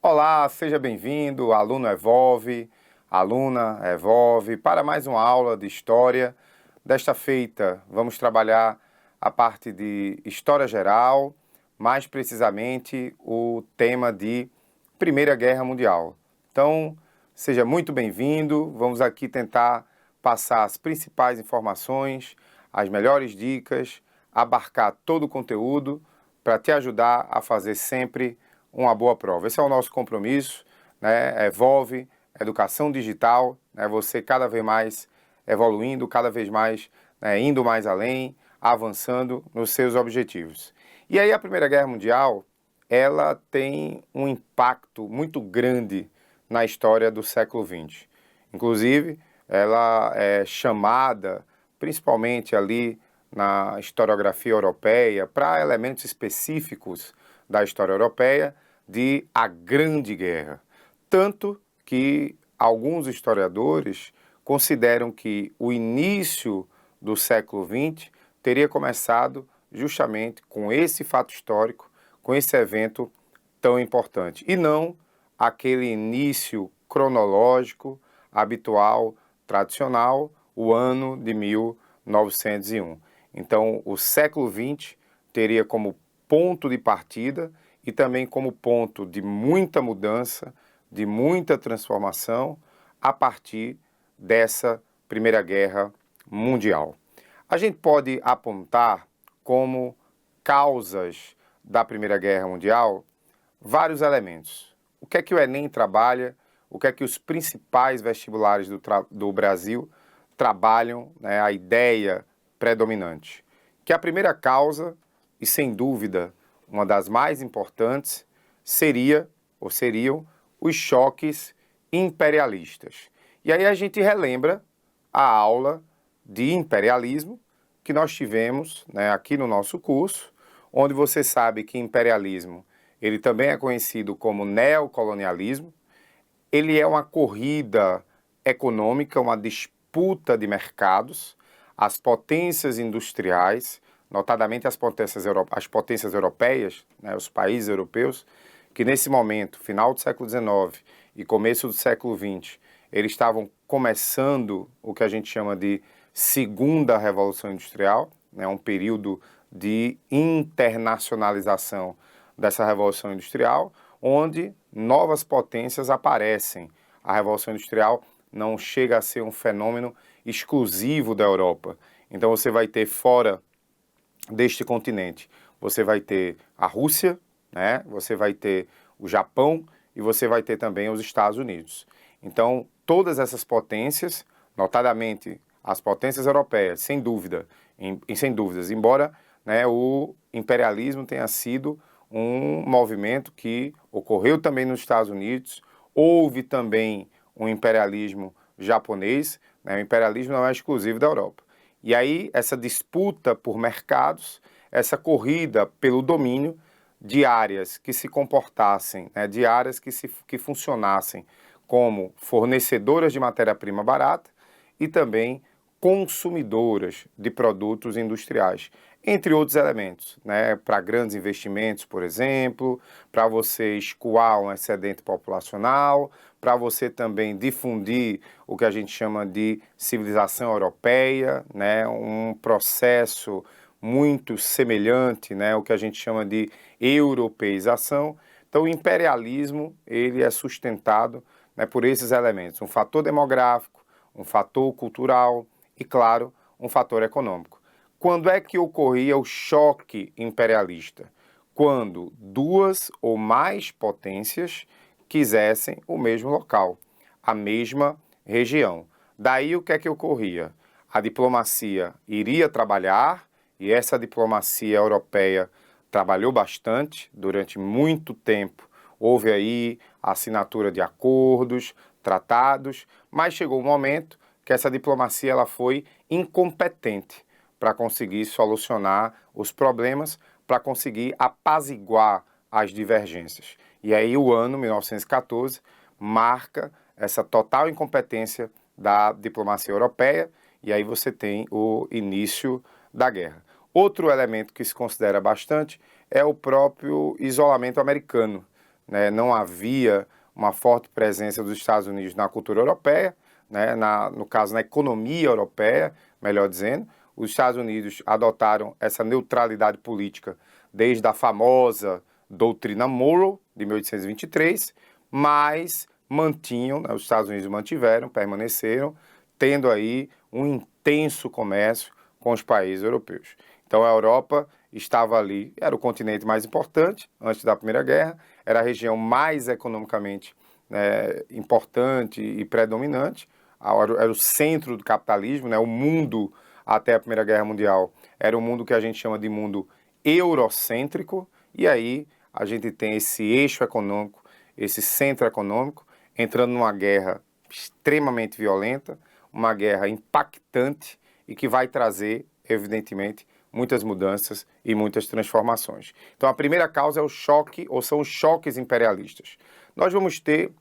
Olá, seja bem-vindo, aluno Evolve, aluna Evolve, para mais uma aula de História. Desta feita, vamos trabalhar a parte de História Geral, mais precisamente o tema de Primeira Guerra Mundial. Então, seja muito bem-vindo, vamos aqui tentar passar as principais informações, as melhores dicas, abarcar todo o conteúdo para te ajudar a fazer sempre uma boa prova. Esse é o nosso compromisso, né? Evolve, educação digital, né? Você cada vez mais evoluindo, cada vez mais indo mais além, avançando nos seus objetivos. E aí a Primeira Guerra Mundial, ela tem um impacto muito grande na história do século XX. Inclusive, ela é chamada, principalmente ali na historiografia europeia, para elementos específicos da história europeia, de a Grande Guerra. Tanto que alguns historiadores consideram que o início do século XX teria começado justamente com esse fato histórico, com esse evento tão importante, e não aquele início cronológico, habitual, tradicional, o ano de 1901. Então, o século XX teria como ponto de partida e também como ponto de muita mudança, de muita transformação a partir dessa Primeira Guerra Mundial. A gente pode apontar como causas da Primeira Guerra Mundial vários elementos. O que é que o Enem trabalha, o que é que os principais vestibulares do Brasil trabalham, né, a ideia predominante. Que a primeira causa, e sem dúvida uma das mais importantes, seriam os choques imperialistas. E aí a gente relembra a aula de imperialismo que nós tivemos, né, aqui no nosso curso, onde você sabe que imperialismo ele também é conhecido como neocolonialismo. Ele é uma corrida econômica, uma disputa de mercados. As potências industriais, notadamente as potências europeias, né, os países europeus, que nesse momento, final do século XIX e começo do século XX, eles estavam começando o que a gente chama de Segunda Revolução Industrial, né, um período de internacionalização dessa Revolução Industrial, onde novas potências aparecem. A Revolução Industrial não chega a ser um fenômeno exclusivo da Europa. Então você vai ter fora deste continente, você vai ter a Rússia, né? Você vai ter o Japão e você vai ter também os Estados Unidos. Então, todas essas potências, notadamente as potências europeias, sem dúvida, sem dúvidas, embora, né, o imperialismo tenha sido um movimento que ocorreu também nos Estados Unidos, houve também um imperialismo japonês, né? O imperialismo não é exclusivo da Europa. E aí, essa disputa por mercados, essa corrida pelo domínio de áreas que se comportassem, né, de áreas que funcionassem como fornecedoras de matéria-prima barata e também consumidoras de produtos industriais, entre outros elementos, né, para grandes investimentos, por exemplo, para você escoar um excedente populacional, para você também difundir o que a gente chama de civilização europeia, né, um processo muito semelhante, né, o que a gente chama de europeização. Então, o imperialismo ele é sustentado, né, por esses elementos, um fator demográfico, um fator cultural e, claro, um fator econômico. Quando é que ocorria o choque imperialista? Quando duas ou mais potências quisessem o mesmo local, a mesma região. Daí o que é que ocorria? A diplomacia iria trabalhar, e essa diplomacia europeia trabalhou bastante durante muito tempo. Houve aí a assinatura de acordos, tratados, mas chegou um momento que essa diplomacia ela foi incompetente para conseguir solucionar os problemas, para conseguir apaziguar as divergências. E aí o ano 1914 marca essa total incompetência da diplomacia europeia, e aí você tem o início da guerra. Outro elemento que se considera bastante é o próprio isolamento americano, né, não havia uma forte presença dos Estados Unidos na cultura europeia, né, no caso, na economia europeia, melhor dizendo. Os Estados Unidos adotaram essa neutralidade política desde a famosa doutrina Monroe, de 1823, mas mantinham, né, os Estados Unidos mantiveram, permaneceram, tendo aí um intenso comércio com os países europeus. Então a Europa estava ali, era o continente mais importante antes da Primeira Guerra, era a região mais economicamente importante e predominante, era o centro do capitalismo, né? O mundo até a Primeira Guerra Mundial era um mundo que a gente chama de mundo eurocêntrico, e aí a gente tem esse eixo econômico, esse centro econômico, entrando numa guerra extremamente violenta, uma guerra impactante e que vai trazer, evidentemente, muitas mudanças e muitas transformações. Então, a primeira causa é o choque, ou são os choques imperialistas. Nós vamos ter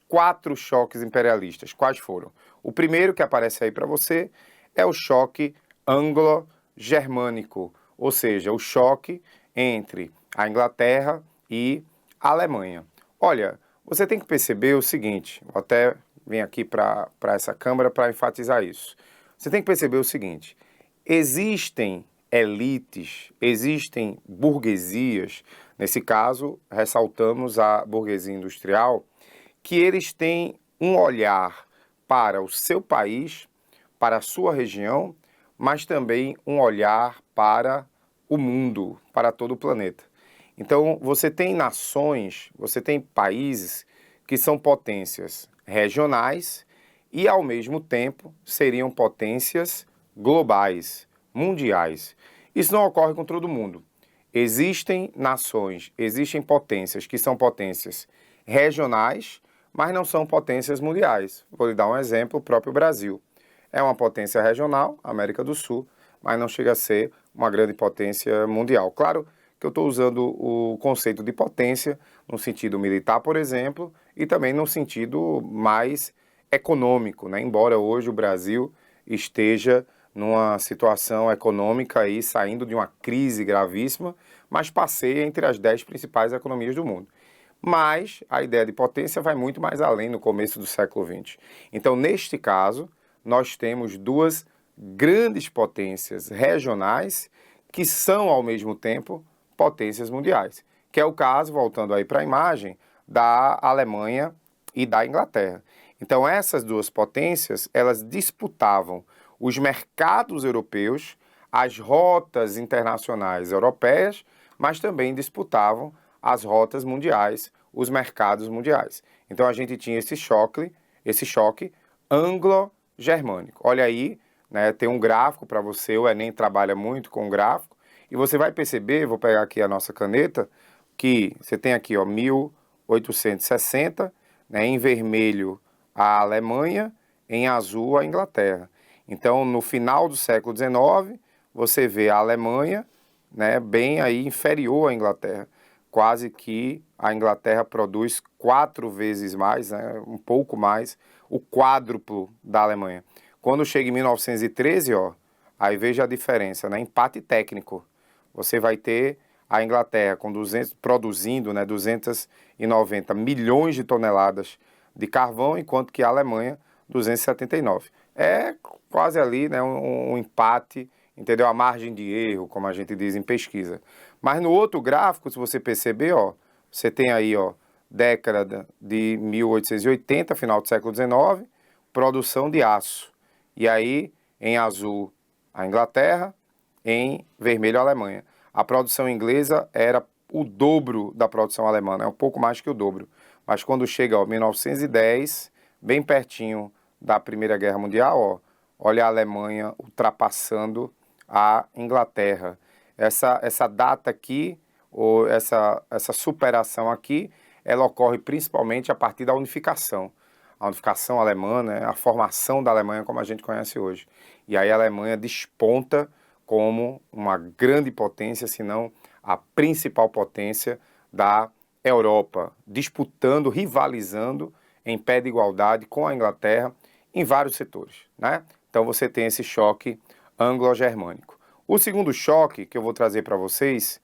4 choques imperialistas. Quais foram? O primeiro que aparece aí para você é o choque anglo-germânico, ou seja, o choque entre a Inglaterra e a Alemanha. Olha, você tem que perceber o seguinte, vou até vir aqui para essa câmera para enfatizar isso. Você tem que perceber o seguinte, existem elites, existem burguesias, nesse caso, ressaltamos a burguesia industrial, que eles têm um olhar para o seu país, para a sua região, mas também um olhar para o mundo, para todo o planeta. Então, você tem nações, você tem países que são potências regionais e, ao mesmo tempo, seriam potências globais, mundiais. Isso não ocorre com todo mundo. Existem nações, existem potências que são potências regionais, mas não são potências mundiais. Vou lhe dar um exemplo, o próprio Brasil. É uma potência regional, América do Sul, mas não chega a ser uma grande potência mundial. Claro que eu estou usando o conceito de potência no sentido militar, por exemplo, e também no sentido mais econômico, né? Embora hoje o Brasil esteja numa situação econômica aí, saindo de uma crise gravíssima, mas passeia entre as 10 principais economias do mundo. Mas a ideia de potência vai muito mais além no começo do século XX. Então, neste caso, nós temos 2 grandes potências regionais que são, ao mesmo tempo, potências mundiais, que é o caso, voltando aí para a imagem, da Alemanha e da Inglaterra. Então, essas 2 potências, elas disputavam os mercados europeus, as rotas internacionais europeias, mas também disputavam as rotas mundiais, os mercados mundiais. Então, a gente tinha esse choque anglo-germânico. Olha aí, né, tem um gráfico para você, o Enem trabalha muito com gráfico, e você vai perceber, vou pegar aqui a nossa caneta, que você tem aqui, ó, 1860, né, em vermelho a Alemanha, em azul a Inglaterra. Então, no final do século XIX, você vê a Alemanha, né, bem aí inferior à Inglaterra. Quase que a Inglaterra produz 4 vezes mais, né, um pouco mais, o quádruplo da Alemanha. Quando chega em 1913, ó, aí veja a diferença, né, empate técnico. Você vai ter a Inglaterra com produzindo, né, 290 milhões de toneladas de carvão, enquanto que a Alemanha, 279. É quase ali, né, um empate, entendeu? A margem de erro, como a gente diz em pesquisa. Mas no outro gráfico, se você perceber, ó, você tem aí, ó, década de 1880, final do século XIX, produção de aço. E aí, em azul, a Inglaterra, em vermelho, a Alemanha. A produção inglesa era o dobro da produção alemã, é um pouco mais que o dobro. Mas quando chega, ó, 1910, bem pertinho da Primeira Guerra Mundial, ó, olha a Alemanha ultrapassando a Inglaterra. Essa data aqui, ou essa superação aqui, ela ocorre principalmente a partir da unificação. A unificação alemã, né, a formação da Alemanha como a gente conhece hoje. E aí a Alemanha desponta como uma grande potência, se não a principal potência da Europa, disputando, rivalizando em pé de igualdade com a Inglaterra em vários setores, né? Então você tem esse choque anglo-germânico. O segundo choque que eu vou trazer para vocês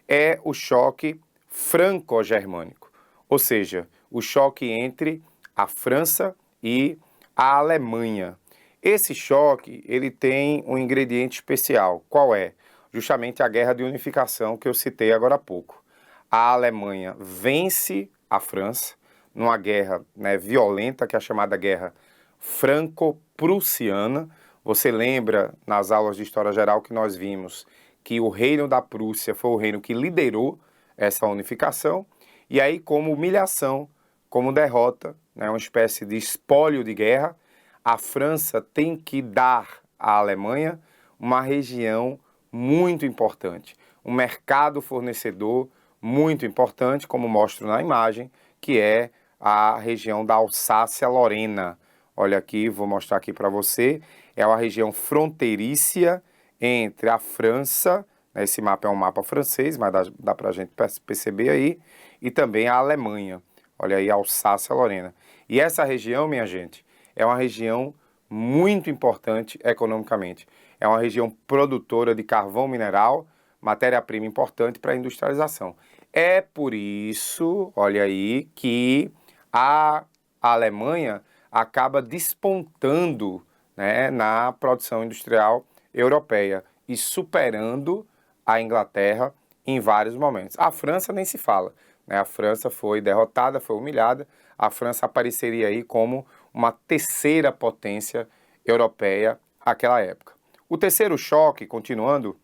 é o choque franco-germânico. ou seja, o choque entre a França e a Alemanha. Esse choque, ele tem um ingrediente especial. Qual é? Justamente a Guerra de Unificação que eu citei agora há pouco. A Alemanha vence a França numa guerra, né, violenta, que é a chamada Guerra Franco-Prussiana. Você lembra, nas aulas de História Geral, que nós vimos que o Reino da Prússia foi o reino que liderou essa unificação, e aí, como humilhação, como derrota, né, uma espécie de espólio de guerra, a França tem que dar à Alemanha uma região muito importante, um mercado fornecedor muito importante, como mostro na imagem, que é a região da Alsácia-Lorena. Olha aqui, vou mostrar aqui para você, é uma região fronteiriça entre a França, né, esse mapa é um mapa francês, mas dá para a gente perceber aí, e também a Alemanha. Olha aí, Alsácia-Lorena. E essa região, minha gente, é uma região muito importante economicamente. É uma região produtora de carvão mineral, matéria-prima importante para a industrialização. É por isso, olha aí, que a Alemanha acaba despontando, né, na produção industrial europeia e superando a Inglaterra em vários momentos. A França nem se fala, né? A França foi derrotada, foi humilhada. A França apareceria aí como uma terceira potência europeia naquela época. O terceiro choque, continuando,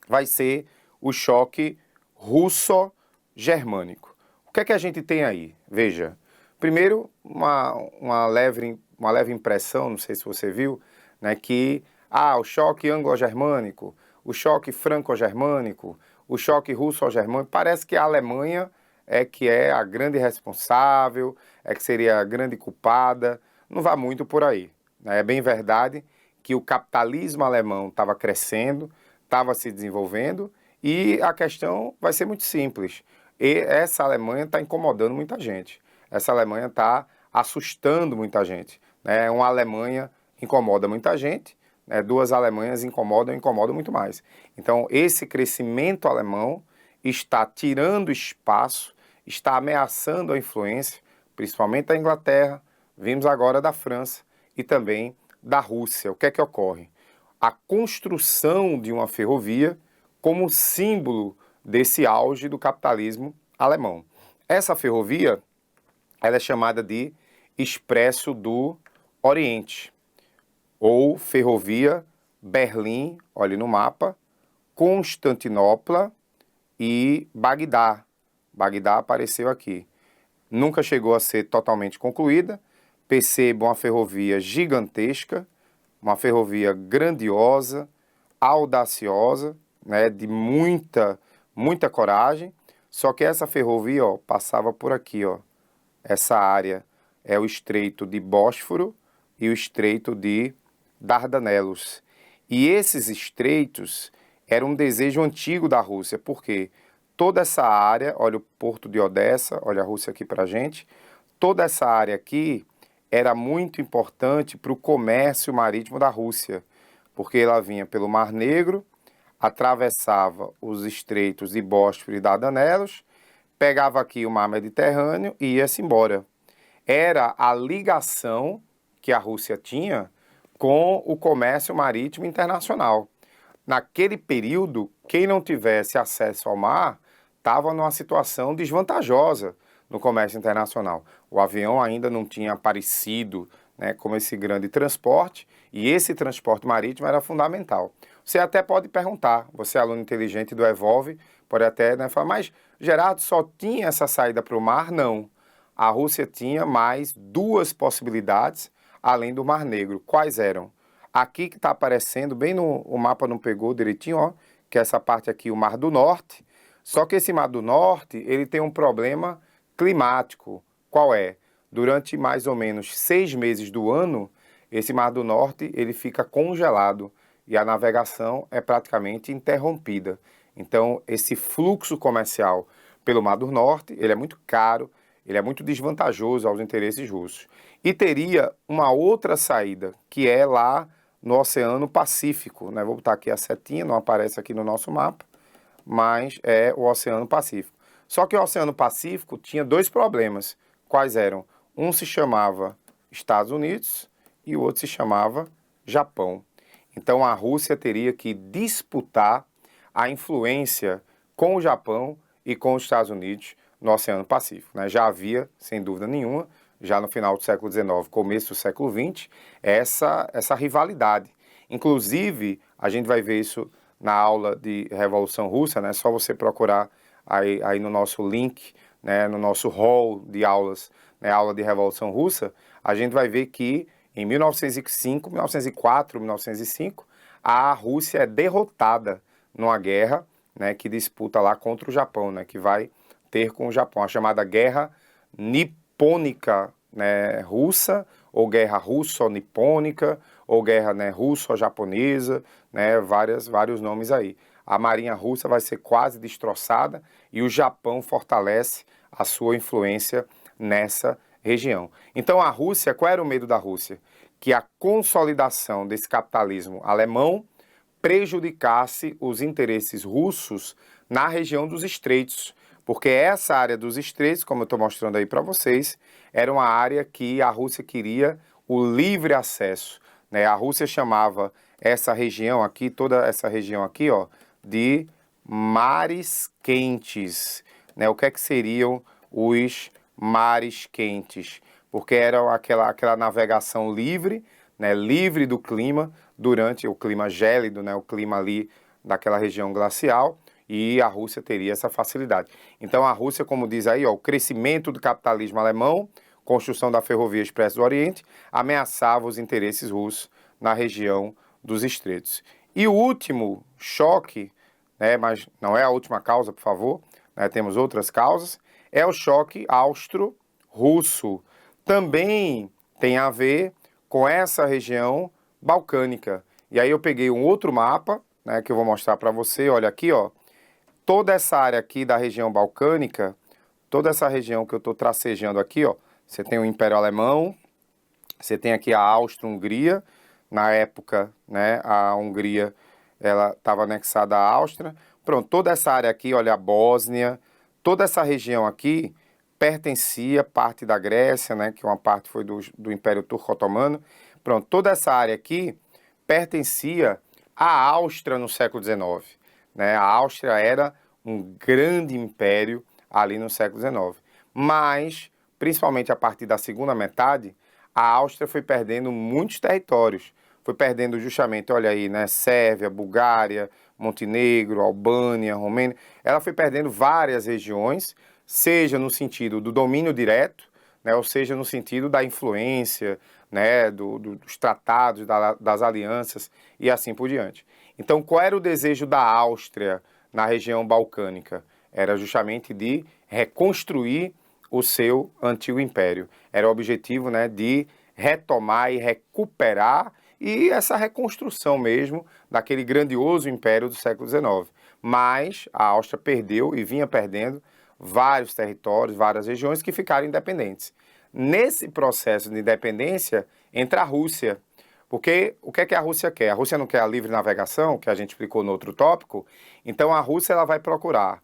vai ser o choque russo-germânico. O que é que a gente tem aí? Veja, primeiro uma leve impressão, não sei se você viu, né, que o choque anglo-germânico, o choque franco-germânico, o choque russo-germânico, parece que a Alemanha é que é a grande responsável, é que seria a grande culpada. Não vá muito por aí, né? É bem verdade que o capitalismo alemão estava crescendo, estava se desenvolvendo, e a questão vai ser muito simples. E essa Alemanha está incomodando muita gente. Essa Alemanha está assustando muita gente, né? Uma Alemanha incomoda muita gente, né? Duas Alemanhas incomodam muito mais. Então, esse crescimento alemão está tirando espaço, está ameaçando a influência, principalmente da Inglaterra, vimos agora da França e também da Rússia. O que é que ocorre? A construção de uma ferrovia como símbolo desse auge do capitalismo alemão. Essa ferrovia, ela é chamada de Expresso do Oriente, ou Ferrovia Berlim, olhe no mapa, Constantinopla e Bagdá. Bagdá apareceu aqui. Nunca chegou a ser totalmente concluída. Percebam uma ferrovia gigantesca, uma ferrovia grandiosa, audaciosa, né, de muita coragem. Só que essa ferrovia, ó, passava por aqui, ó. Essa área é o Estreito de Bósforo e o Estreito de Dardanelos. E esses estreitos eram um desejo antigo da Rússia, porque toda essa área, olha o porto de Odessa, olha a Rússia aqui para a gente, toda essa área aqui era muito importante para o comércio marítimo da Rússia, porque ela vinha pelo Mar Negro, atravessava os estreitos de Bósforo e Dardanelos, pegava aqui o Mar Mediterrâneo e ia-se embora. Era a ligação que a Rússia tinha com o comércio marítimo internacional. Naquele período, quem não tivesse acesso ao mar estava numa situação desvantajosa no comércio internacional. O avião ainda não tinha aparecido, né, como esse grande transporte, e esse transporte marítimo era fundamental. Você até pode perguntar, você é aluno inteligente do Evolve, pode até, né, falar, mas Gerardo, só tinha essa saída para o mar? Não. A Rússia tinha mais duas possibilidades, além do Mar Negro. Quais eram? Aqui que está aparecendo, bem no o mapa não pegou direitinho, ó, que é essa parte aqui, o Mar do Norte. Só que esse Mar do Norte, ele tem um problema climático. Qual é? Durante mais ou menos 6 meses do ano, esse Mar do Norte ele fica congelado e a navegação é praticamente interrompida. Então, esse fluxo comercial pelo Mar do Norte, ele é muito caro, ele é muito desvantajoso aos interesses russos. E teria uma outra saída, que é lá no Oceano Pacífico, né? Vou botar aqui a setinha, não aparece aqui no nosso mapa, mas é o Oceano Pacífico. Só que o Oceano Pacífico tinha dois problemas. Quais eram? Um se chamava Estados Unidos e o outro se chamava Japão. Então a Rússia teria que disputar a influência com o Japão e com os Estados Unidos no Oceano Pacífico, né? Já havia, sem dúvida nenhuma, já no final do século XIX, começo do século XX, essa rivalidade. Inclusive, a gente vai ver isso na aula de Revolução Russa, né? Só você procurar aí no nosso link, né? No nosso hall de aulas, né? Aula de Revolução Russa, a gente vai ver que em 1905, 1904, 1905, a Rússia é derrotada numa guerra, né? Que disputa lá contra o Japão, né? Que vai ter com o Japão, a chamada Guerra Nipônica, né, russa, ou Guerra Russo-Nipônica, ou Guerra, né, Russo-Japonesa, né, vários nomes aí. A Marinha Russa vai ser quase destroçada e o Japão fortalece a sua influência nessa região. Então a Rússia, qual era o medo da Rússia? Que a consolidação desse capitalismo alemão prejudicasse os interesses russos na região dos estreitos, porque essa área dos estreitos, como eu estou mostrando aí para vocês, era uma área que a Rússia queria o livre acesso, né? A Rússia chamava essa região aqui, toda essa região aqui, ó, de mares quentes, né? O que é que seriam os mares quentes? Porque era aquela navegação livre, né? Livre do clima, durante o clima gélido, né? O clima ali daquela região glacial, e a Rússia teria essa facilidade. Então a Rússia, como diz aí, ó, o crescimento do capitalismo alemão, construção da ferrovia expressa do Oriente, ameaçava os interesses russos na região dos estreitos. E o último choque, né, mas não é a última causa, por favor, né, temos outras causas, é o choque austro-russo. Também tem a ver com essa região balcânica. E aí eu peguei um outro mapa, né, que eu vou mostrar para você, olha aqui, ó, toda essa área aqui da região balcânica, toda essa região que eu estou tracejando aqui, ó, você tem o Império Alemão, você tem aqui a Áustria-Hungria, na época, né, a Hungria, ela estava anexada à Áustria. Pronto, toda essa área aqui, olha, a Bósnia, toda essa região aqui pertencia parte da Grécia, né, que uma parte foi do Império Turco-Otomano. Pronto, toda essa área aqui pertencia à Áustria no século XIX. Né? A Áustria era um grande império ali no século XIX. Mas, principalmente a partir da segunda metade, a Áustria foi perdendo muitos territórios. Foi perdendo justamente, olha aí, né? Sérvia, Bulgária, Montenegro, Albânia, Romênia. Ela foi perdendo várias regiões, seja no sentido do domínio direto, né? Ou seja no sentido da influência, né? Dos tratados, das alianças e assim por diante. Então, qual era o desejo da Áustria na região balcânica? Era justamente de reconstruir o seu antigo império. Era o objetivo, né, de retomar e recuperar e essa reconstrução mesmo daquele grandioso império do século XIX. Mas a Áustria perdeu e vinha perdendo vários territórios, várias regiões que ficaram independentes. Nesse processo de independência entra a Rússia. Porque o que é que a Rússia quer? A Rússia não quer a livre navegação, que a gente explicou no outro tópico. Então a Rússia ela vai procurar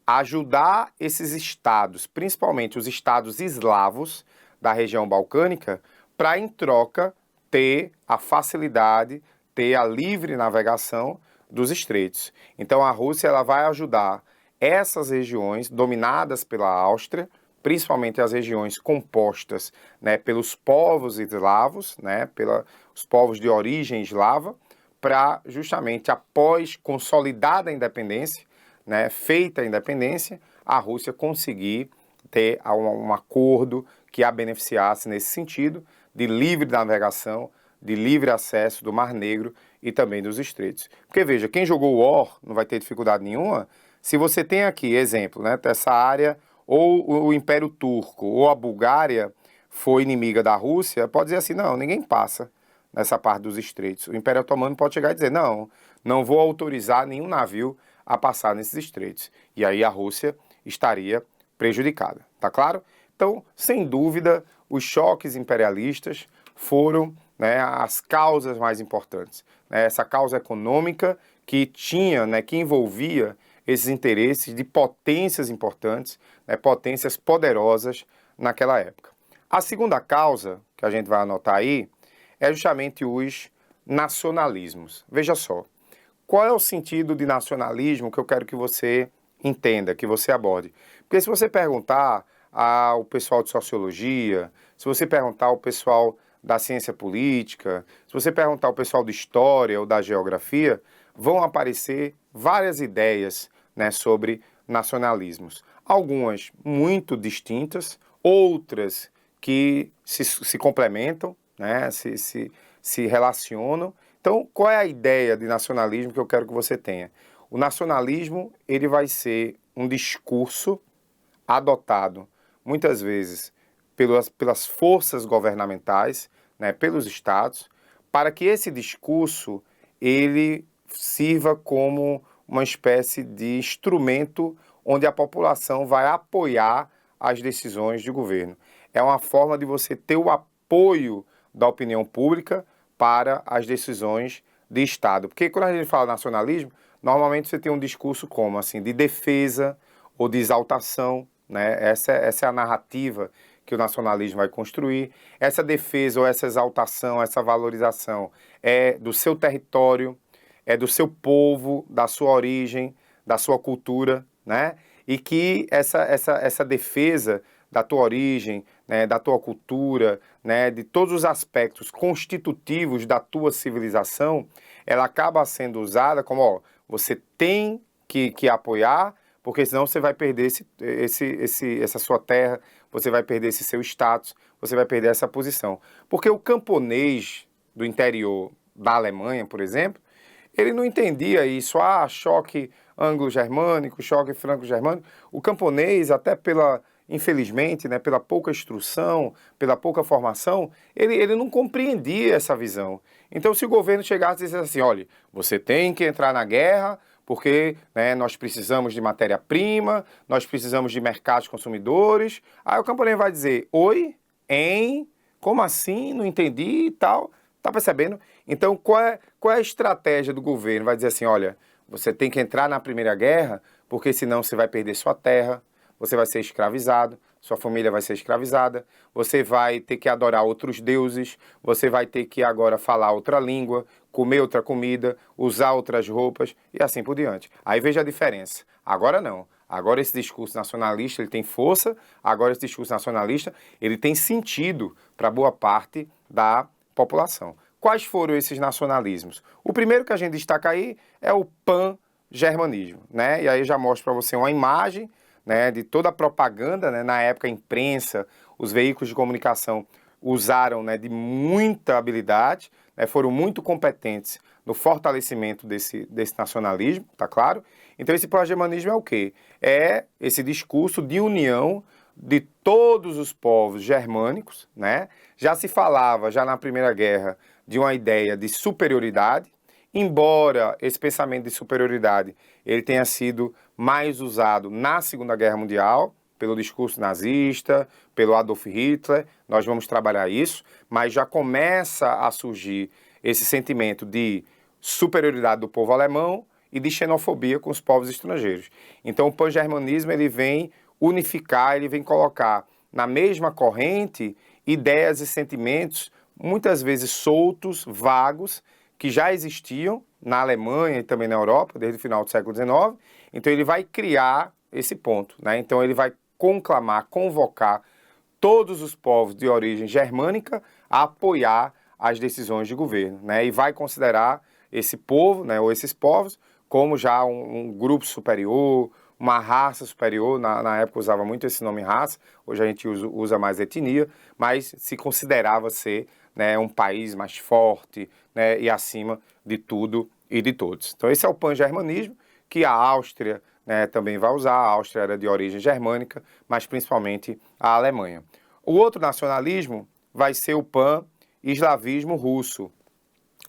ajudar esses estados, principalmente os estados eslavos da região balcânica, para em troca ter a facilidade, ter a livre navegação dos estreitos. Então a Rússia ela vai ajudar essas regiões dominadas pela Áustria, principalmente as regiões compostas, né, pelos povos eslavos, né, pelos povos de origem eslava, para justamente após consolidada a independência, né, feita a independência, a Rússia conseguir ter um acordo que a beneficiasse nesse sentido de livre navegação, de livre acesso do Mar Negro e também dos estreitos. Porque veja, quem jogou War não vai ter dificuldade nenhuma. Se você tem aqui, exemplo, né, dessa área, ou o Império Turco, ou a Bulgária foi inimiga da Rússia, pode dizer assim, não, ninguém passa nessa parte dos estreitos. O Império Otomano pode chegar e dizer, não vou autorizar nenhum navio a passar nesses estreitos. E aí a Rússia estaria prejudicada, tá claro? Então, sem dúvida, os choques imperialistas foram, né, as causas mais importantes. Né? Essa causa econômica que tinha, né, que envolvia esses interesses de potências importantes, né, potências poderosas naquela época. A segunda causa, que a gente vai anotar aí, é justamente os nacionalismos. Veja só, qual é o sentido de nacionalismo que eu quero que você entenda, que você aborde? Porque se você perguntar ao pessoal de sociologia, se você perguntar ao pessoal da ciência política, se você perguntar ao pessoal de história ou da geografia, vão aparecer várias ideias, né, sobre nacionalismos. Algumas muito distintas, outras que se complementam, né, se relacionam. Então, qual é a ideia de nacionalismo que eu quero que você tenha? O nacionalismo, ele vai ser um discurso adotado, muitas vezes, pelas forças governamentais, né, pelos estados, para que esse discurso, ele sirva como uma espécie de instrumento onde a população vai apoiar as decisões de governo. É uma forma de você ter o apoio da opinião pública para as decisões de Estado. Porque quando a gente fala nacionalismo, normalmente você tem um discurso como, assim, de defesa ou de exaltação, né? Essa é a narrativa que o nacionalismo vai construir. Essa defesa ou essa exaltação, essa valorização é do seu território, é do seu povo, da sua origem, da sua cultura, né? E que essa defesa da tua origem, né, da tua cultura, né, de todos os aspectos constitutivos da tua civilização, ela acaba sendo usada como, ó, você tem que apoiar, porque senão você vai perder essa sua terra, você vai perder esse seu status, você vai perder essa posição. Porque o camponês do interior da Alemanha, por exemplo, ele não entendia isso, choque anglo-germânico, choque franco-germânico. O camponês, até infelizmente, né, pela pouca instrução, pela pouca formação, ele não compreendia essa visão. Então, se o governo chegasse e dissesse assim, olha, você tem que entrar na guerra porque, né, nós precisamos de matéria-prima, nós precisamos de mercados consumidores, aí o camponês vai dizer, oi, hein, como assim, não entendi e tal, tá percebendo? Então, qual é a estratégia do governo? Vai dizer assim, olha, você tem que entrar na Primeira Guerra, porque senão você vai perder sua terra, você vai ser escravizado, sua família vai ser escravizada, você vai ter que adorar outros deuses, você vai ter que agora falar outra língua, comer outra comida, usar outras roupas e assim por diante. Aí veja a diferença. Agora não. Agora esse discurso nacionalista ele tem força, agora esse discurso nacionalista ele tem sentido para boa parte da população. Quais foram esses nacionalismos? O primeiro que a gente destaca aí é o pan-germanismo, né? E aí eu já mostro para você uma imagem, né, de toda a propaganda, né, na época a imprensa, os veículos de comunicação usaram, né, de muita habilidade, né, foram muito competentes no fortalecimento desse nacionalismo, tá claro? Então esse pan-germanismo é o quê? É esse discurso de união de todos os povos germânicos, né? Já se falava, já na Primeira Guerra, de uma ideia de superioridade, embora esse pensamento de superioridade ele tenha sido mais usado na Segunda Guerra Mundial, pelo discurso nazista, pelo Adolf Hitler, nós vamos trabalhar isso, mas já começa a surgir esse sentimento de superioridade do povo alemão e de xenofobia com os povos estrangeiros. Então o pan-germanismo ele vem unificar, ele vem colocar na mesma corrente ideias e sentimentos muitas vezes soltos, vagos, que já existiam na Alemanha e também na Europa desde o final do século XIX. Então ele vai criar esse ponto, né? Então ele vai conclamar, convocar todos os povos de origem germânica a apoiar as decisões de governo, né? E vai considerar esse povo, né, ou esses povos, como já um grupo superior, uma raça superior. Na época usava muito esse nome raça, hoje a gente usa mais etnia, mas se considerava ser, né, um país mais forte, né, e acima de tudo e de todos. Então esse é o pan-germanismo, que a Áustria, né, também vai usar. A Áustria era de origem germânica, mas principalmente a Alemanha. O outro nacionalismo vai ser o pan-eslavismo russo.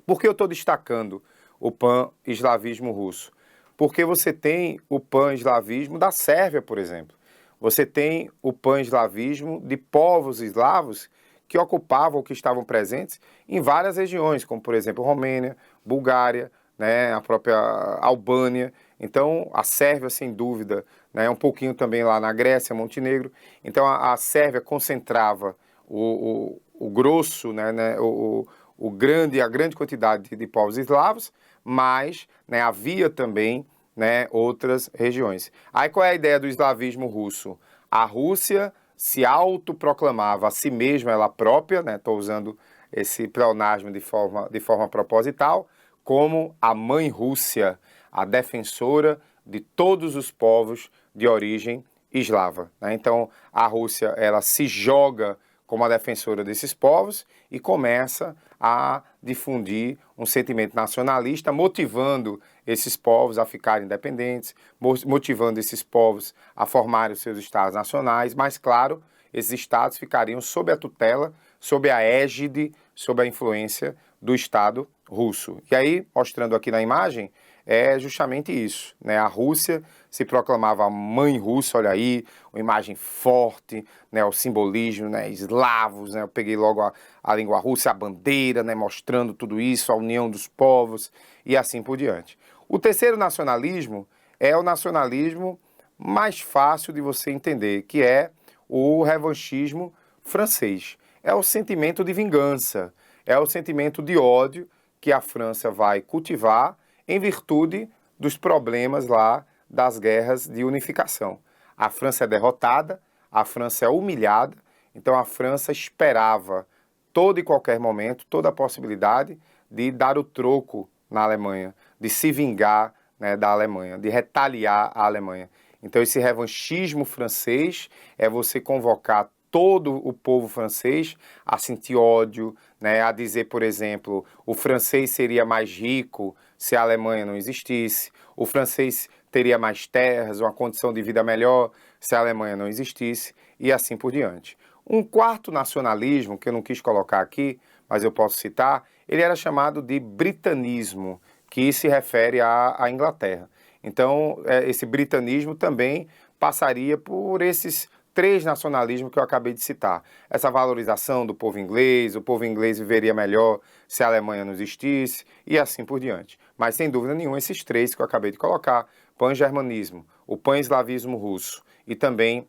Por que eu estou destacando o pan-eslavismo russo? Porque você tem o pan-eslavismo da Sérvia, por exemplo. Você tem o pan-eslavismo de povos eslavos que ocupavam ou que estavam presentes em várias regiões, como, por exemplo, Romênia, Bulgária, né, a própria Albânia. Então, a Sérvia, sem dúvida, né, um pouquinho também lá na Grécia, Montenegro. Então, a Sérvia concentrava o grosso, a grande quantidade de povos eslavos, mas, né, havia também, né, outras regiões. Aí, qual é a ideia do eslavismo russo? A Rússia se autoproclamava a si mesma, ela própria, né, estou usando esse pleonasmo de forma proposital, como a mãe Rússia, a defensora de todos os povos de origem eslava, né? Então, a Rússia, ela se joga como a defensora desses povos e começa a difundir um sentimento nacionalista, motivando esses povos a ficarem independentes, motivando esses povos a formarem os seus estados nacionais, mas, claro, esses estados ficariam sob a tutela, sob a égide, sob a influência do Estado russo. E aí, mostrando aqui na imagem, é justamente isso, né? A Rússia se proclamava a mãe russa, olha aí, uma imagem forte, né? O simbolismo, né? Eslavos, né? Eu peguei logo a língua russa, a bandeira, né? Mostrando tudo isso, a união dos povos e assim por diante. O terceiro nacionalismo é o nacionalismo mais fácil de você entender, que é o revanchismo francês. É o sentimento de vingança, é o sentimento de ódio que a França vai cultivar em virtude dos problemas lá das guerras de unificação. A França é derrotada, a França é humilhada, então a França esperava todo e qualquer momento, toda a possibilidade de dar o troco na Alemanha, de se vingar, né, da Alemanha, de retaliar a Alemanha. Então esse revanchismo francês é você convocar todo o povo francês a sentir ódio, né, a dizer, por exemplo, o francês seria mais rico se a Alemanha não existisse, o francês teria mais terras, uma condição de vida melhor se a Alemanha não existisse, e assim por diante. Um quarto nacionalismo, que eu não quis colocar aqui, mas eu posso citar, ele era chamado de britanismo, que se refere à Inglaterra. Então, esse britanismo também passaria por esses três nacionalismos que eu acabei de citar. Essa valorização do povo inglês, o povo inglês viveria melhor se a Alemanha não existisse, e assim por diante. Mas, sem dúvida nenhuma, esses três que eu acabei de colocar, pan-germanismo, o pan-eslavismo russo e também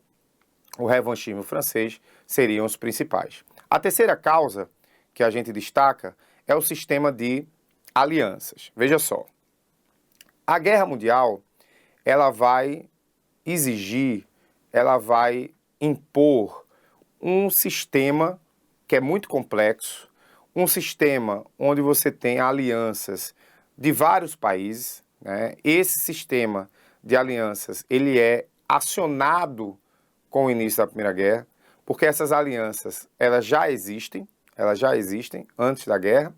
o revanchismo francês, seriam os principais. A terceira causa que a gente destaca é o sistema de alianças. Veja só, a guerra mundial, ela vai exigir, ela vai impor um sistema que é muito complexo, um sistema onde você tem alianças de vários países, né? Esse sistema de alianças, ele é acionado com o início da Primeira Guerra, porque essas alianças, elas já existem antes da guerra,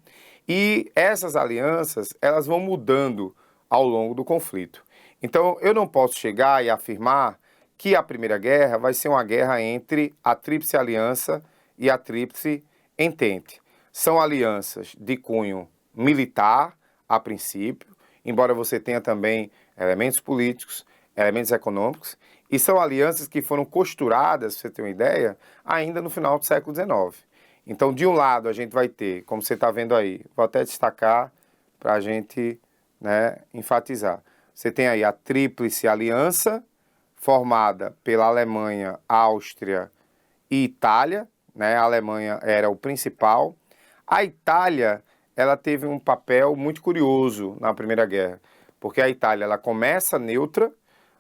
e essas alianças, elas vão mudando ao longo do conflito. Então, eu não posso chegar e afirmar que a Primeira Guerra vai ser uma guerra entre a Tríplice Aliança e a Tríplice Entente. São alianças de cunho militar, a princípio, embora você tenha também elementos políticos, elementos econômicos, e são alianças que foram costuradas, para você ter uma ideia, ainda no final do século XIX. Então, de um lado, a gente vai ter, como você está vendo aí, vou até destacar para a gente, né, enfatizar. Você tem aí a Tríplice Aliança, formada pela Alemanha, Áustria e Itália, né? A Alemanha era o principal. A Itália, ela teve um papel muito curioso na Primeira Guerra, porque a Itália, ela começa neutra,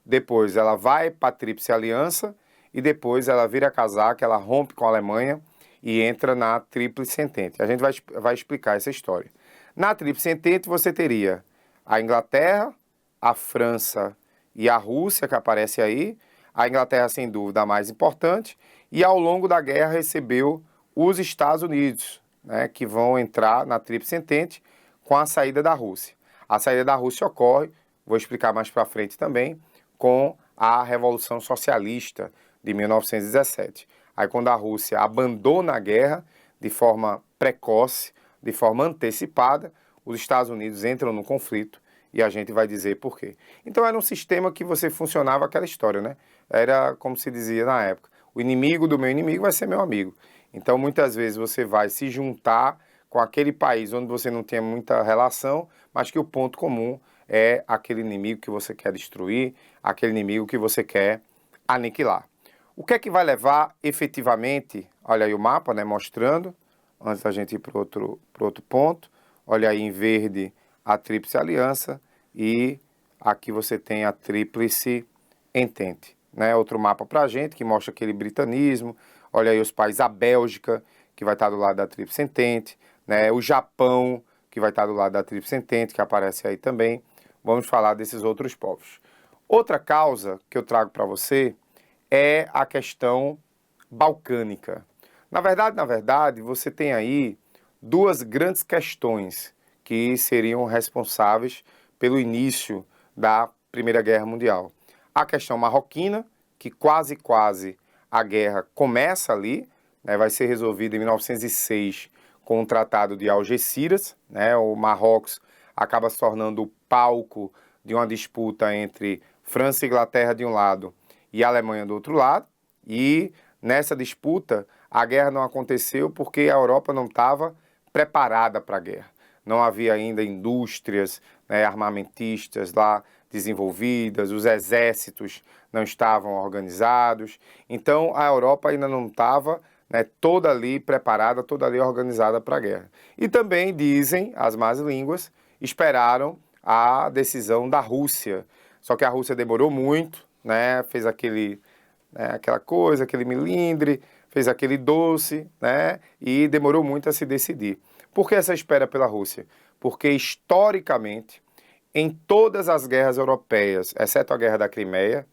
depois ela vai para a Tríplice Aliança e depois ela vira casaca, ela rompe com a Alemanha e entra na Tríplice Entente. A gente vai explicar essa história. Na Tríplice Entente você teria a Inglaterra, a França e a Rússia, que aparece aí. A Inglaterra, sem dúvida, a mais importante. E ao longo da guerra recebeu os Estados Unidos, né, que vão entrar na Tríplice Entente com a saída da Rússia. A saída da Rússia ocorre, vou explicar mais para frente também, com a Revolução Socialista de 1917. Aí quando a Rússia abandona a guerra de forma precoce, de forma antecipada, os Estados Unidos entram no conflito e a gente vai dizer por quê. Então era um sistema que você funcionava aquela história, né? Era como se dizia na época, o inimigo do meu inimigo vai ser meu amigo. Então muitas vezes você vai se juntar com aquele país onde você não tem muita relação, mas que o ponto comum é aquele inimigo que você quer destruir, aquele inimigo que você quer aniquilar. O que é que vai levar efetivamente, olha aí o mapa, né, mostrando, antes da gente ir para outro ponto, olha aí em verde a Tríplice Aliança e aqui você tem a Tríplice Entente, né, outro mapa para a gente que mostra aquele britanismo, olha aí os países, a Bélgica, que vai estar do lado da Tríplice Entente, né, o Japão, que vai estar do lado da Tríplice Entente, que aparece aí também. Vamos falar desses outros povos. Outra causa que eu trago para você é a questão balcânica. Na verdade, você tem aí duas grandes questões que seriam responsáveis pelo início da Primeira Guerra Mundial. A questão marroquina, que quase a guerra começa ali, né, vai ser resolvida em 1906 com o Tratado de Algeciras, né, o Marrocos acaba se tornando o palco de uma disputa entre França e Inglaterra de um lado e a Alemanha do outro lado, e nessa disputa a guerra não aconteceu porque a Europa não estava preparada para a guerra. Não havia ainda indústrias, né, armamentistas lá desenvolvidas, os exércitos não estavam organizados, então a Europa ainda não estava, né, toda ali preparada, toda ali organizada para a guerra. E também, dizem as más línguas, esperaram a decisão da Rússia, só que a Rússia demorou muito, né, fez aquela coisa, aquele milindre, fez aquele doce, né, e demorou muito a se decidir. Por que essa espera pela Rússia? Porque, historicamente, em todas as guerras europeias, exceto a Guerra da Crimeia,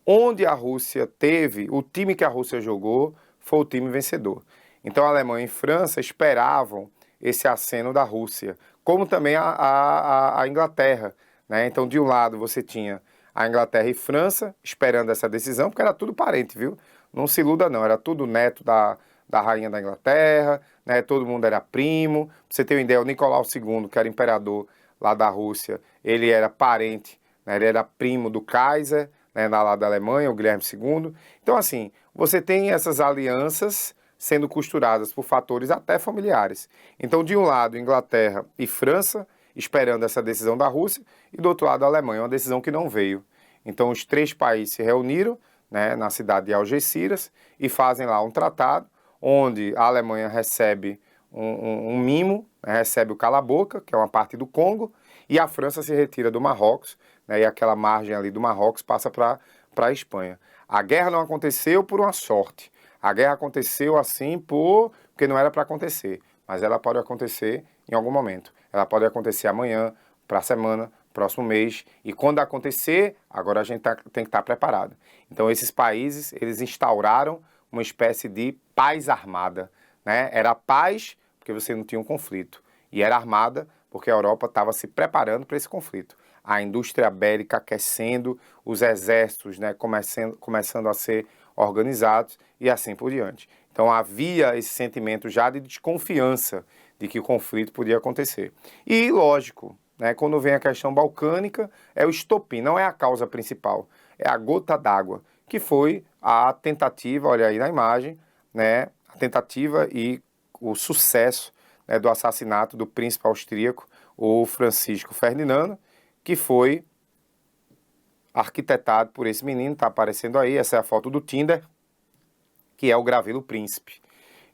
onde a Rússia teve, o time que a Rússia jogou foi o time vencedor. Então, a Alemanha e a França esperavam esse aceno da Rússia, como também a Inglaterra, né? Então, de um lado, você tinha a Inglaterra e França esperando essa decisão, porque era tudo parente, viu? Não se iluda não, era tudo neto da rainha da Inglaterra, né? Todo mundo era primo. Pra você ter uma ideia, o Nicolau II, que era imperador lá da Rússia, ele era parente, né? Ele era primo do Kaiser, né? Lá da Alemanha, o Guilherme II. Então, assim, você tem essas alianças sendo costuradas por fatores até familiares. Então, de um lado, Inglaterra e França, esperando essa decisão da Rússia, e do outro lado a Alemanha, uma decisão que não veio. Então os três países se reuniram, né, na cidade de Algeciras e fazem lá um tratado, onde a Alemanha recebe um mimo, né, recebe o cala-boca, que é uma parte do Congo, e a França se retira do Marrocos, né, e aquela margem ali do Marrocos passa para a Espanha. A guerra não aconteceu por uma sorte, a guerra aconteceu assim porque não era para acontecer, mas ela pode acontecer em algum momento. Ela pode acontecer amanhã, para a semana, próximo mês, e quando acontecer, agora a gente tem que estar preparado. Então esses países, eles instauraram uma espécie de paz armada, né? Era paz porque você não tinha um conflito, e era armada porque a Europa estava se preparando para esse conflito. A indústria bélica aquecendo, os exércitos, né, começando a ser organizados e assim por diante. Então havia esse sentimento já de desconfiança de que o conflito podia acontecer. E, lógico, né, quando vem a questão balcânica, é o estopim, não é a causa principal, é a gota d'água, que foi a tentativa, olha aí na imagem, né, a tentativa e o sucesso, né, do assassinato do príncipe austríaco, o Francisco Ferdinando, que foi arquitetado por esse menino, está aparecendo aí, essa é a foto do Tinder, que é o Gravelo Príncipe.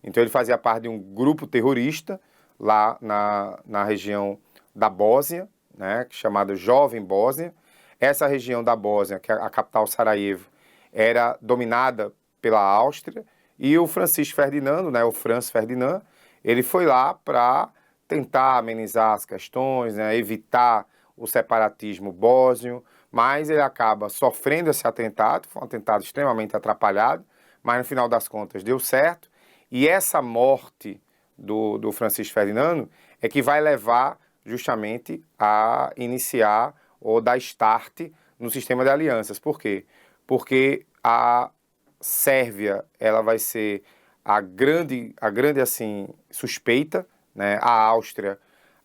Então ele fazia parte de um grupo terrorista lá na região da Bósnia, né, chamada Jovem Bósnia. Essa região da Bósnia, que é a capital Sarajevo, era dominada pela Áustria, e o Francisco Ferdinando, né, o Franz Ferdinand, ele foi lá para tentar amenizar as questões, né, evitar o separatismo bósnio, mas ele acaba sofrendo esse atentado, foi um atentado extremamente atrapalhado, mas no final das contas deu certo, e essa morte do Francisco Ferdinando é que vai levar justamente a iniciar ou dar start no sistema de alianças. Por quê? Porque a Sérvia, ela vai ser a grande assim, suspeita, né? A Áustria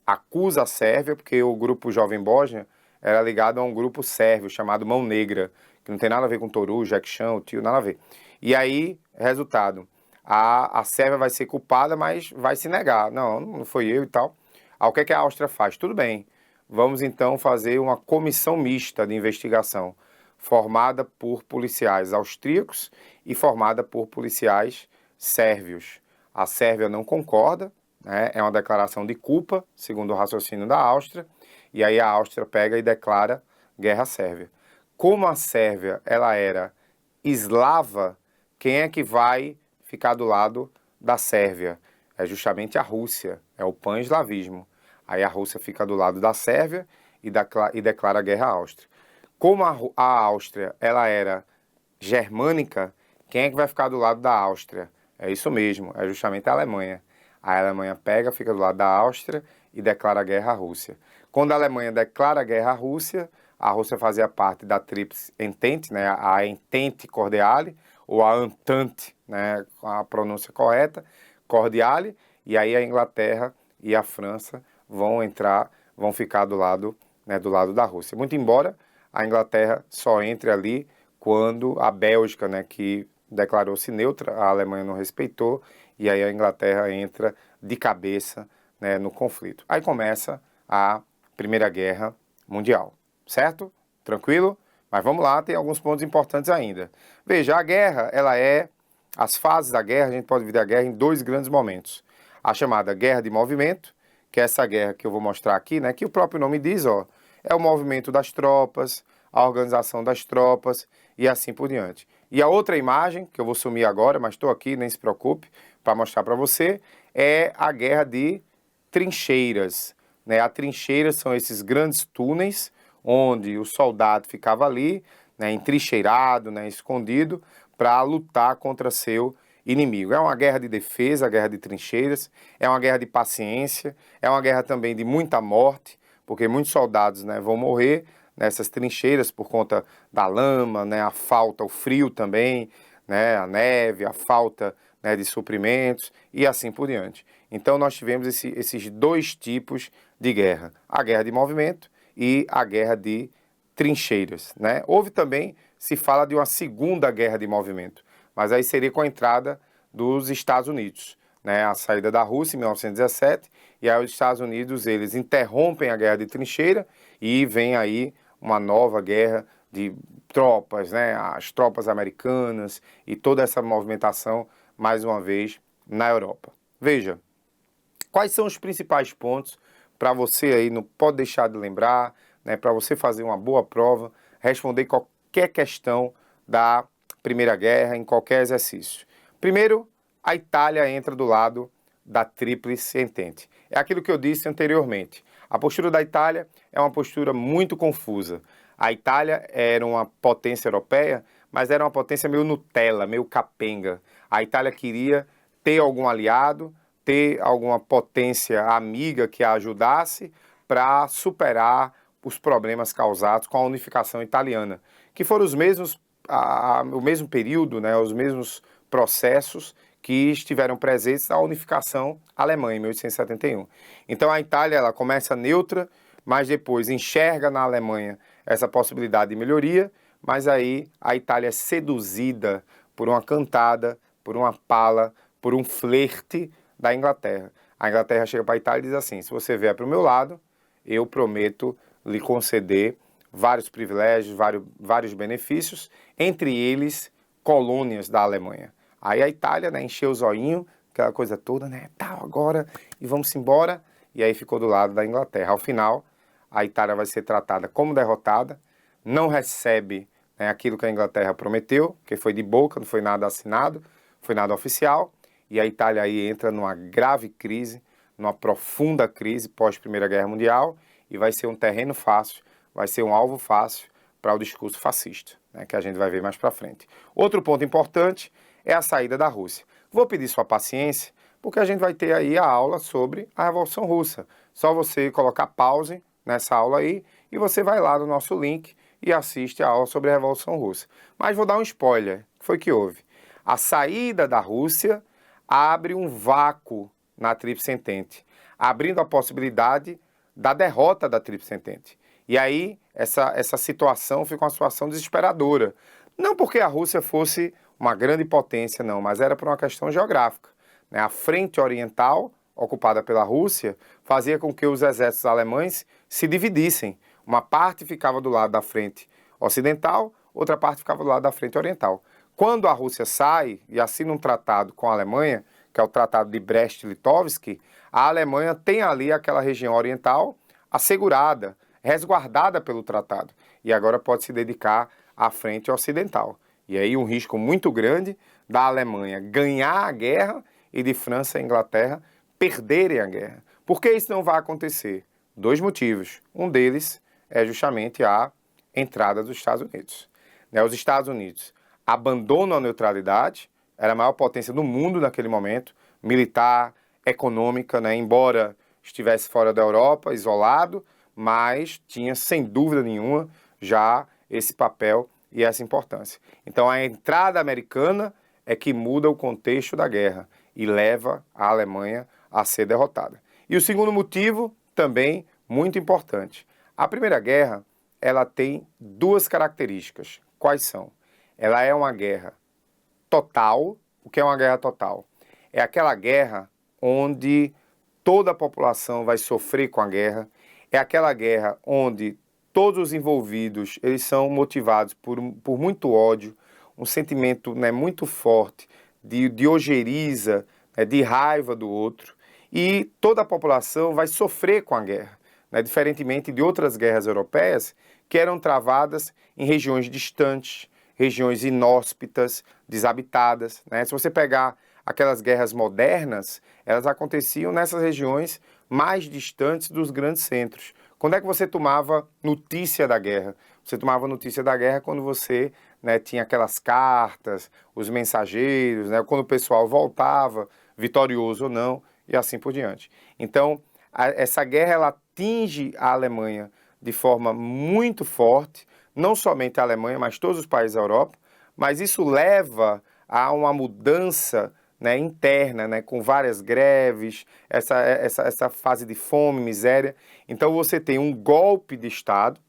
acusa a Sérvia, porque o grupo Jovem Bósnia era ligado a um grupo sérvio chamado Mão Negra, que não tem nada a ver com Toru, Jack Chan, o tio, nada a ver. E aí, resultado, a Sérvia vai ser culpada, mas vai se negar. Não foi eu e tal. Aí o que é que a Áustria faz? Tudo bem, vamos então fazer uma comissão mista de investigação, formada por policiais austríacos e formada por policiais sérvios. A Sérvia não concorda, né? É uma declaração de culpa, segundo o raciocínio da Áustria, e aí a Áustria pega e declara guerra à Sérvia. Como a Sérvia ela era eslava, quem é que vai ficar do lado da Sérvia? É justamente a Rússia, é o pan-eslavismo. Aí a Rússia fica do lado da Sérvia e declara guerra à Áustria. Como a Áustria ela era germânica, quem é que vai ficar do lado da Áustria? É isso mesmo, é justamente a Alemanha. A Alemanha pega, fica do lado da Áustria e declara guerra à Rússia. Quando a Alemanha declara guerra à Rússia fazia parte da Tríplice Entente, né, a Entente Cordiale, ou a Entente, né, com a pronúncia correta, Cordiale, e aí a Inglaterra e a França vão ficar do lado, né, do lado da Rússia. Muito embora a Inglaterra só entre ali quando a Bélgica, né, que declarou-se neutra, a Alemanha não respeitou, e aí a Inglaterra entra de cabeça, né, no conflito. Aí começa a Primeira Guerra Mundial, certo? Tranquilo? Mas vamos lá, tem alguns pontos importantes ainda. Veja, a guerra, as fases da guerra, a gente pode dividir a guerra em dois grandes momentos. A chamada guerra de movimento, que é essa guerra que eu vou mostrar aqui, né, que o próprio nome diz, ó, é o movimento das tropas, a organização das tropas e assim por diante. E a outra imagem, que eu vou sumir agora, mas estou aqui, nem se preocupe, para mostrar para você, é a guerra de trincheiras, né? As trincheiras são esses grandes túneis onde o soldado ficava ali, né, entrincheirado, né, escondido, para lutar contra seu inimigo. É uma guerra de defesa, a guerra de trincheiras, é uma guerra de paciência, é uma guerra também de muita morte, porque muitos soldados, né, vão morrer nessas trincheiras por conta da lama, né, a falta, o frio também, né, a neve, a falta, né, de suprimentos e assim por diante. Então nós tivemos esses dois tipos de guerra, a guerra de movimento e a guerra de trincheiras, né? Houve também, se fala de uma segunda guerra de movimento, mas aí seria com a entrada dos Estados Unidos, né? A saída da Rússia em 1917, e aí os Estados Unidos, eles interrompem a guerra de trincheira e vem aí uma nova guerra de tropas, né? As tropas americanas e toda essa movimentação, mais uma vez, na Europa. Veja, quais são os principais pontos para você aí, não pode deixar de lembrar, né, para você fazer uma boa prova, responder qualquer questão da Primeira Guerra, em qualquer exercício. Primeiro, a Itália entra do lado da Tríplice Entente. É aquilo que eu disse anteriormente. A postura da Itália é uma postura muito confusa. A Itália era uma potência europeia, mas era uma potência meio Nutella, meio capenga. A Itália queria ter algum aliado, ter alguma potência amiga que a ajudasse para superar os problemas causados com a unificação italiana, que foram os mesmos, o mesmo período, né, os mesmos processos que estiveram presentes na unificação alemã em 1871. Então a Itália ela começa neutra, mas depois enxerga na Alemanha essa possibilidade de melhoria, mas aí a Itália é seduzida por uma cantada, por uma pala, por um flerte da Inglaterra. A Inglaterra chega para a Itália e diz assim: se você vier para o meu lado, eu prometo lhe conceder vários privilégios, vários benefícios, entre eles colônias da Alemanha. Aí a Itália, né, encheu o zoinho, aquela coisa toda, né, tal, agora, e vamos embora, e aí ficou do lado da Inglaterra. Ao final, a Itália vai ser tratada como derrotada, não recebe, né, aquilo que a Inglaterra prometeu, que foi de boca, não foi nada assinado, foi nada oficial, e a Itália aí entra numa grave crise, numa profunda crise pós-Primeira Guerra Mundial, e vai ser um terreno fácil, vai ser um alvo fácil para o discurso fascista, né, que a gente vai ver mais para frente. Outro ponto importante é a saída da Rússia. Vou pedir sua paciência, porque a gente vai ter aí a aula sobre a Revolução Russa. Só você colocar pause nessa aula aí e você vai lá no nosso link e assiste a aula sobre a Revolução Russa. Mas vou dar um spoiler, que foi que houve. A saída da Rússia abre um vácuo na Tríplice Entente, abrindo a possibilidade da derrota da Tríplice Entente. E aí, essa situação fica uma situação desesperadora. Não porque a Rússia fosse uma grande potência, não, mas era por uma questão geográfica, né? A frente oriental, ocupada pela Rússia, fazia com que os exércitos alemães se dividissem. Uma parte ficava do lado da frente ocidental, outra parte ficava do lado da frente oriental. Quando a Rússia sai e assina um tratado com a Alemanha, que é o Tratado de Brest-Litovsk, a Alemanha tem ali aquela região oriental assegurada, resguardada pelo tratado, e agora pode se dedicar à frente ocidental. E aí um risco muito grande da Alemanha ganhar a guerra e de França e Inglaterra perderem a guerra. Por que isso não vai acontecer? 2 motivos. Um deles é justamente a entrada dos Estados Unidos. Os Estados Unidos abandonam a neutralidade, era a maior potência do mundo naquele momento, militar, econômica, embora estivesse fora da Europa, isolado, mas tinha, sem dúvida nenhuma, já esse papel e essa importância. Então, a entrada americana é que muda o contexto da guerra e leva a Alemanha a ser derrotada. E o segundo motivo, também muito importante. A Primeira Guerra, ela tem 2 características. Quais são? Ela é uma guerra total. O que é uma guerra total? É aquela guerra onde toda a população vai sofrer com a guerra. É aquela guerra onde todos os envolvidos eles são motivados por muito ódio, um sentimento muito forte de ojeriza, de raiva do outro. E toda a população vai sofrer com a guerra, diferentemente de outras guerras europeias que eram travadas em regiões distantes, regiões inóspitas, desabitadas. Se você pegar aquelas guerras modernas, elas aconteciam nessas regiões mais distantes dos grandes centros. Quando é que você tomava notícia da guerra? Você tomava notícia da guerra quando você tinha aquelas cartas, os mensageiros, quando o pessoal voltava, vitorioso ou não, e assim por diante. Então, essa guerra ela atinge a Alemanha de forma muito forte, não somente a Alemanha, mas todos os países da Europa, mas isso leva a uma mudança interna, com várias greves, essa fase de fome, miséria. Então você tem um golpe de Estado,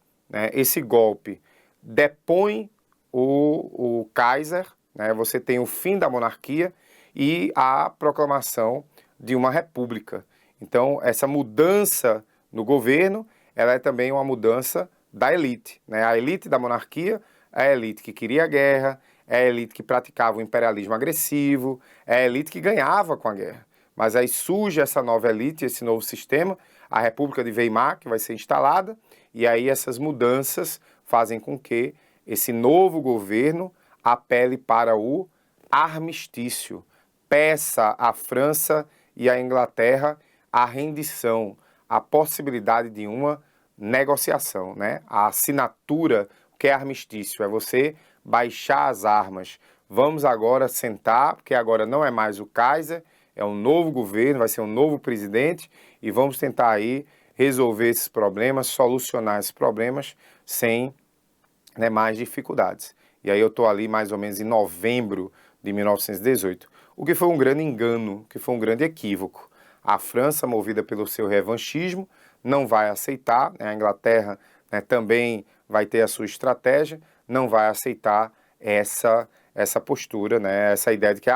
esse golpe depõe o Kaiser, você tem o fim da monarquia e a proclamação de uma república. Então essa mudança no governo, ela é também uma mudança da elite. A elite da monarquia é a elite que queria a guerra, é a elite que praticava o imperialismo agressivo, é a elite que ganhava com a guerra. Mas aí surge essa nova elite, esse novo sistema, a República de Weimar, que vai ser instalada, e aí essas mudanças fazem com que esse novo governo apele para o armistício, peça à França e à Inglaterra a rendição, a possibilidade de uma negociação, A assinatura, o que é armistício? É você baixar as armas. Vamos agora sentar, porque agora não é mais o Kaiser, é um novo governo, vai ser um novo presidente e vamos tentar aí resolver esses problemas, solucionar esses problemas sem mais dificuldades. E aí eu estou ali mais ou menos em novembro de 1918, o que foi um grande engano, que foi um grande equívoco. A França, movida pelo seu revanchismo, não vai aceitar, a Inglaterra também vai ter a sua estratégia, não vai aceitar essa postura, essa ideia de que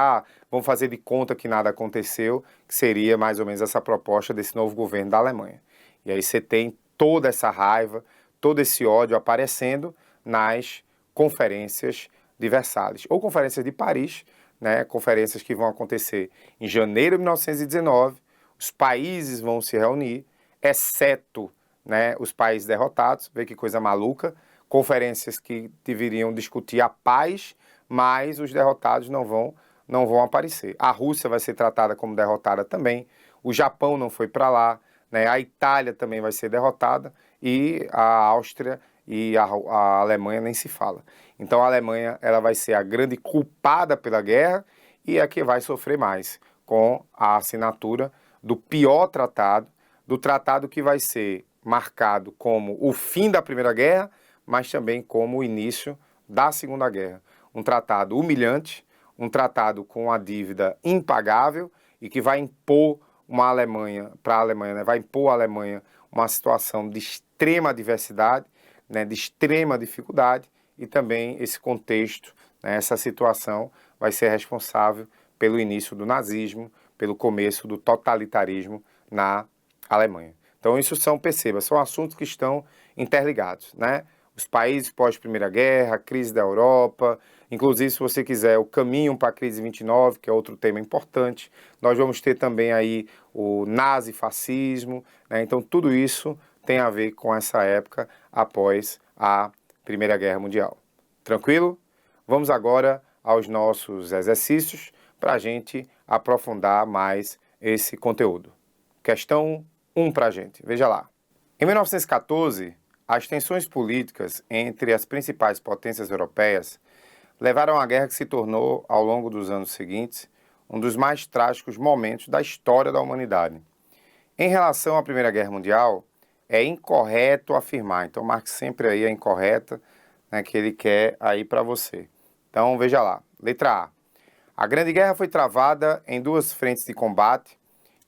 vamos fazer de conta que nada aconteceu, que seria mais ou menos essa proposta desse novo governo da Alemanha. E aí você tem toda essa raiva, todo esse ódio aparecendo nas conferências de Versalhes, ou conferências de Paris, conferências que vão acontecer em janeiro de 1919, os países vão se reunir, exceto os países derrotados, vê que coisa maluca, conferências que deveriam discutir a paz, mas os derrotados não vão aparecer. A Rússia vai ser tratada como derrotada também, o Japão não foi para lá, a Itália também vai ser derrotada e a Áustria e a Alemanha nem se fala. Então a Alemanha ela vai ser a grande culpada pela guerra e a que vai sofrer mais com a assinatura do pior tratado, do tratado que vai ser marcado como o fim da Primeira Guerra, mas também como o início da Segunda Guerra. Um tratado humilhante, um tratado com a dívida impagável e que vai impor uma Alemanha, para a Alemanha, vai impor à Alemanha uma situação de extrema adversidade, de extrema dificuldade e também esse contexto, essa situação vai ser responsável pelo início do nazismo, pelo começo do totalitarismo na Alemanha. Então isso perceba, são assuntos que estão interligados, né? Os países pós-Primeira Guerra, a crise da Europa, inclusive se você quiser o caminho para a crise de 29, que é outro tema importante. Nós vamos ter também aí o nazifascismo, né? Então tudo isso tem a ver com essa época após a Primeira Guerra Mundial. Tranquilo? Vamos agora aos nossos exercícios para a gente aprofundar mais esse conteúdo. Questão 1 para a gente, veja lá. Em 1914, as tensões políticas entre as principais potências europeias levaram à guerra que se tornou, ao longo dos anos seguintes, um dos mais trágicos momentos da história da humanidade. Em relação à Primeira Guerra Mundial, é incorreto afirmar, então marque sempre aí a incorreta, né, que ele quer aí para você. Então veja lá, letra A. A Grande Guerra foi travada em duas frentes de combate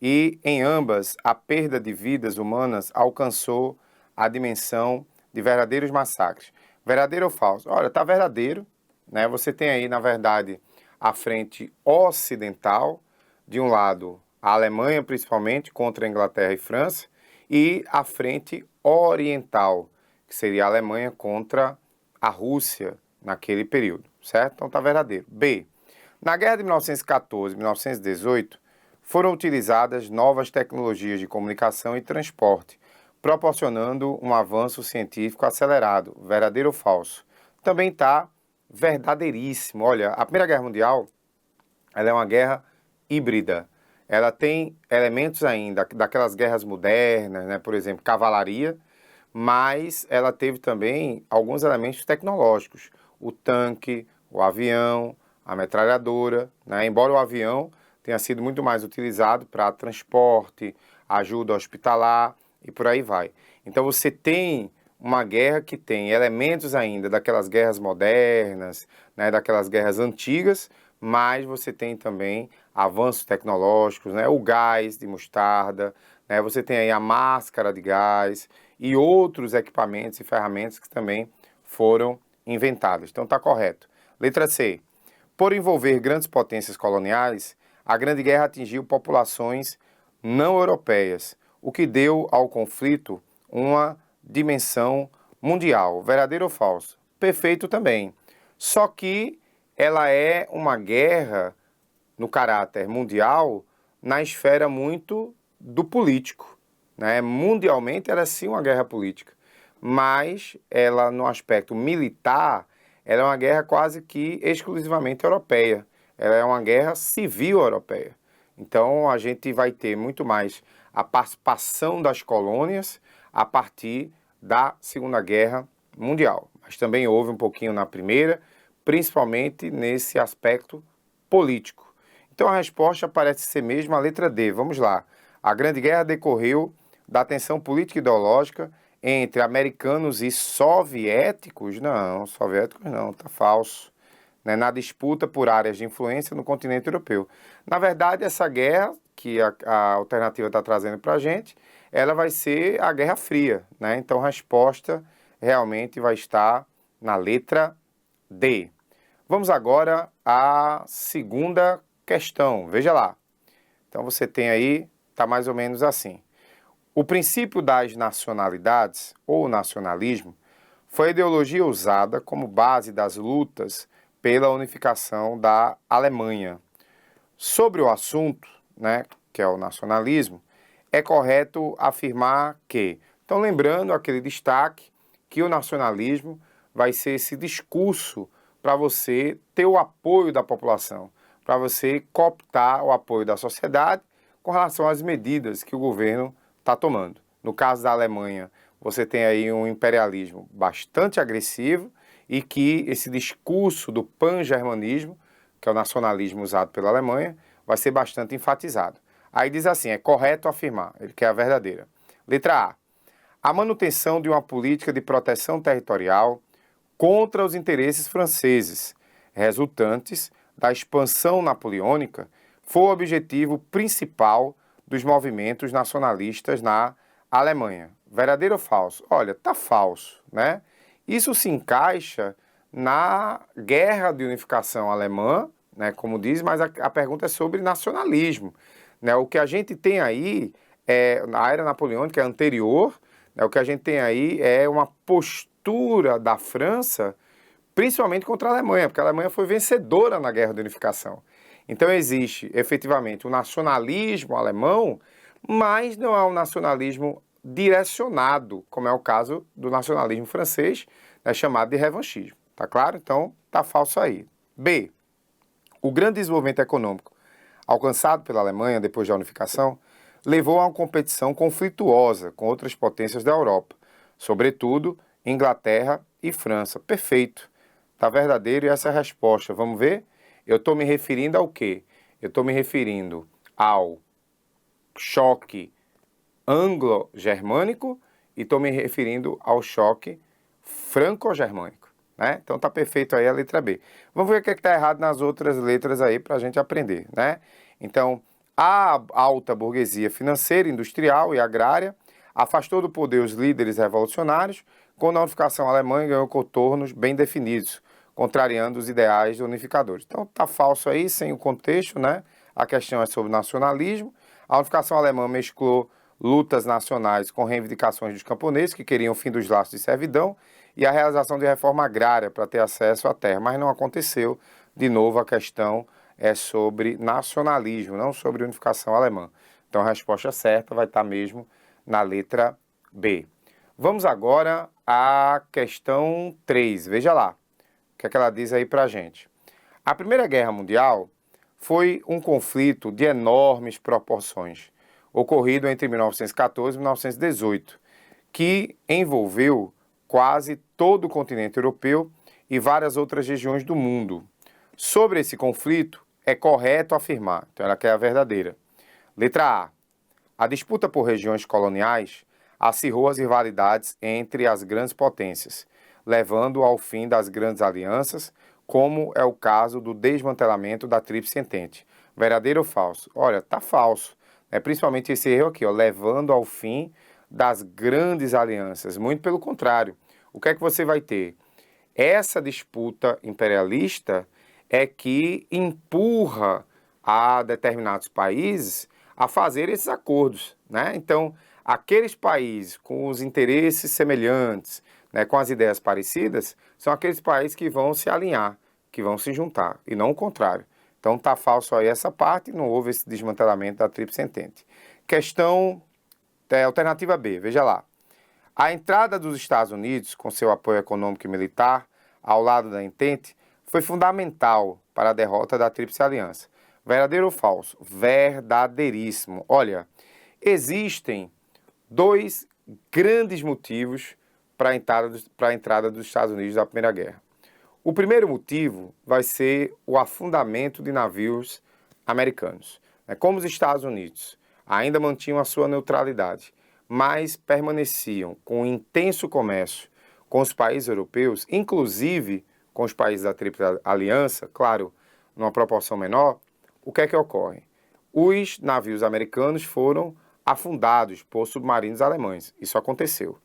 e, em ambas, a perda de vidas humanas alcançou a dimensão de verdadeiros massacres. Verdadeiro ou falso? Olha, tá verdadeiro, né? Você tem aí, na verdade, a frente ocidental, de um lado a Alemanha, principalmente, contra a Inglaterra e França, e a frente oriental, que seria a Alemanha contra a Rússia naquele período, certo? Então tá verdadeiro. B. Na guerra de 1914 e 1918, foram utilizadas novas tecnologias de comunicação e transporte, proporcionando um avanço científico acelerado. Verdadeiro ou falso? Também está verdadeiríssimo. Olha, a Primeira Guerra Mundial, ela é uma guerra híbrida. Ela tem elementos ainda daquelas guerras modernas, né? Por exemplo, cavalaria, mas ela teve também alguns elementos tecnológicos. O tanque, o avião, a metralhadora, né? Embora o avião tenha sido muito mais utilizado para transporte, ajuda hospitalar e por aí vai. Então você tem uma guerra que tem elementos ainda daquelas guerras modernas, né, daquelas guerras antigas, mas você tem também avanços tecnológicos, né, o gás de mostarda, né, você tem aí a máscara de gás e outros equipamentos e ferramentas que também foram inventados. Então está correto. Letra C. Por envolver grandes potências coloniais, a Grande Guerra atingiu populações não europeias, o que deu ao conflito uma dimensão mundial. Verdadeiro ou falso? Perfeito também. Só que ela é uma guerra no caráter mundial na esfera muito do político, né? Mundialmente ela é sim uma guerra política, mas ela no aspecto militar, ela é uma guerra quase que exclusivamente europeia. Ela é uma guerra civil europeia. Então a gente vai ter muito mais a participação das colônias a partir da Segunda Guerra Mundial. Mas também houve um pouquinho na Primeira, principalmente nesse aspecto político. Então a resposta parece ser mesmo a letra D. Vamos lá. A Grande Guerra decorreu da tensão política e ideológica entre americanos e soviéticos? Não, soviéticos não, tá falso. Né, na disputa por áreas de influência no continente europeu. Na verdade, essa guerra que a alternativa está trazendo para a gente, ela vai ser a Guerra Fria, né? Então, a resposta realmente vai estar na letra D. Vamos agora à segunda questão. Veja lá. Então, você tem aí, está mais ou menos assim. O princípio das nacionalidades, ou nacionalismo, foi a ideologia usada como base das lutas pela unificação da Alemanha. Sobre o assunto, né, que é o nacionalismo, é correto afirmar que, então lembrando aquele destaque, que o nacionalismo vai ser esse discurso para você ter o apoio da população, para você cooptar o apoio da sociedade com relação às medidas que o governo está tomando. No caso da Alemanha, você tem aí um imperialismo bastante agressivo, e que esse discurso do pan-germanismo, que é o nacionalismo usado pela Alemanha, vai ser bastante enfatizado. Aí diz assim, é correto afirmar, ele quer a verdadeira. Letra A. A manutenção de uma política de proteção territorial contra os interesses franceses, resultantes da expansão napoleônica, foi o objetivo principal dos movimentos nacionalistas na Alemanha. Verdadeiro ou falso? Olha, tá falso, né? Isso se encaixa na guerra de unificação alemã, né, como diz, mas a pergunta é sobre nacionalismo. Né? O que a gente tem aí na era napoleônica, é anterior, né, o que a gente tem aí é uma postura da França, principalmente contra a Alemanha, porque a Alemanha foi vencedora na Guerra de Unificação. Então existe efetivamente o nacionalismo alemão, mas não é um nacionalismo direcionado, como é o caso do nacionalismo francês, né, chamado de revanchismo. Tá claro? Então tá falso aí. B. O grande desenvolvimento econômico alcançado pela Alemanha depois da unificação levou a uma competição conflituosa com outras potências da Europa, sobretudo Inglaterra e França. Perfeito. Tá verdadeiro e essa é a resposta. Vamos ver? Eu estou me referindo ao quê? Eu estou me referindo ao choque anglo-germânico e estou me referindo ao choque franco-germânico, né? Então tá perfeito aí a letra B. Vamos ver o que está errado nas outras letras aí para a gente aprender, né? Então, a alta burguesia financeira, industrial e agrária afastou do poder os líderes revolucionários, quando a unificação alemã ganhou contornos bem definidos, contrariando os ideais unificadores. Então tá falso aí, sem o contexto, né? A questão é sobre nacionalismo. A unificação alemã mesclou lutas nacionais com reivindicações dos camponeses, que queriam o fim dos laços de servidão, e a realização de reforma agrária para ter acesso à terra, mas não aconteceu. De novo, a questão é sobre nacionalismo, não sobre unificação alemã. Então a resposta certa vai estar mesmo na letra B. Vamos agora à questão 3. Veja lá o que é que ela diz aí para a gente. A Primeira Guerra Mundial foi um conflito de enormes proporções, ocorrido entre 1914 e 1918, que envolveu quase todo o continente europeu e várias outras regiões do mundo. Sobre esse conflito, é correto afirmar, então ela quer a verdadeira. Letra A. A disputa por regiões coloniais acirrou as rivalidades entre as grandes potências, levando ao fim das grandes alianças, como é o caso do desmantelamento da Tríplice Entente. Verdadeiro ou falso? Olha, tá falso. Principalmente esse erro aqui, ó, levando ao fim das grandes alianças. Muito pelo contrário. O que é que você vai ter? Essa disputa imperialista é que empurra a determinados países a fazer esses acordos, né? Então, aqueles países com os interesses semelhantes, né, com as ideias parecidas, são aqueles países que vão se alinhar, que vão se juntar, e não o contrário. Então tá falso aí essa parte, não houve esse desmantelamento da Tríplice Entente. Questão alternativa B, veja lá. A entrada dos Estados Unidos, com seu apoio econômico e militar, ao lado da Entente, foi fundamental para a derrota da Tríplice Aliança. Verdadeiro ou falso? Verdadeiríssimo. Olha, existem dois grandes motivos para a entrada dos Estados Unidos na Primeira Guerra. O primeiro motivo vai ser o afundamento de navios americanos. Como os Estados Unidos ainda mantinham a sua neutralidade, mas permaneciam com um intenso comércio com os países europeus, inclusive com os países da Tríplice Aliança, claro, numa proporção menor, o que é que ocorre? Os navios americanos foram afundados por submarinos alemães. Isso aconteceu.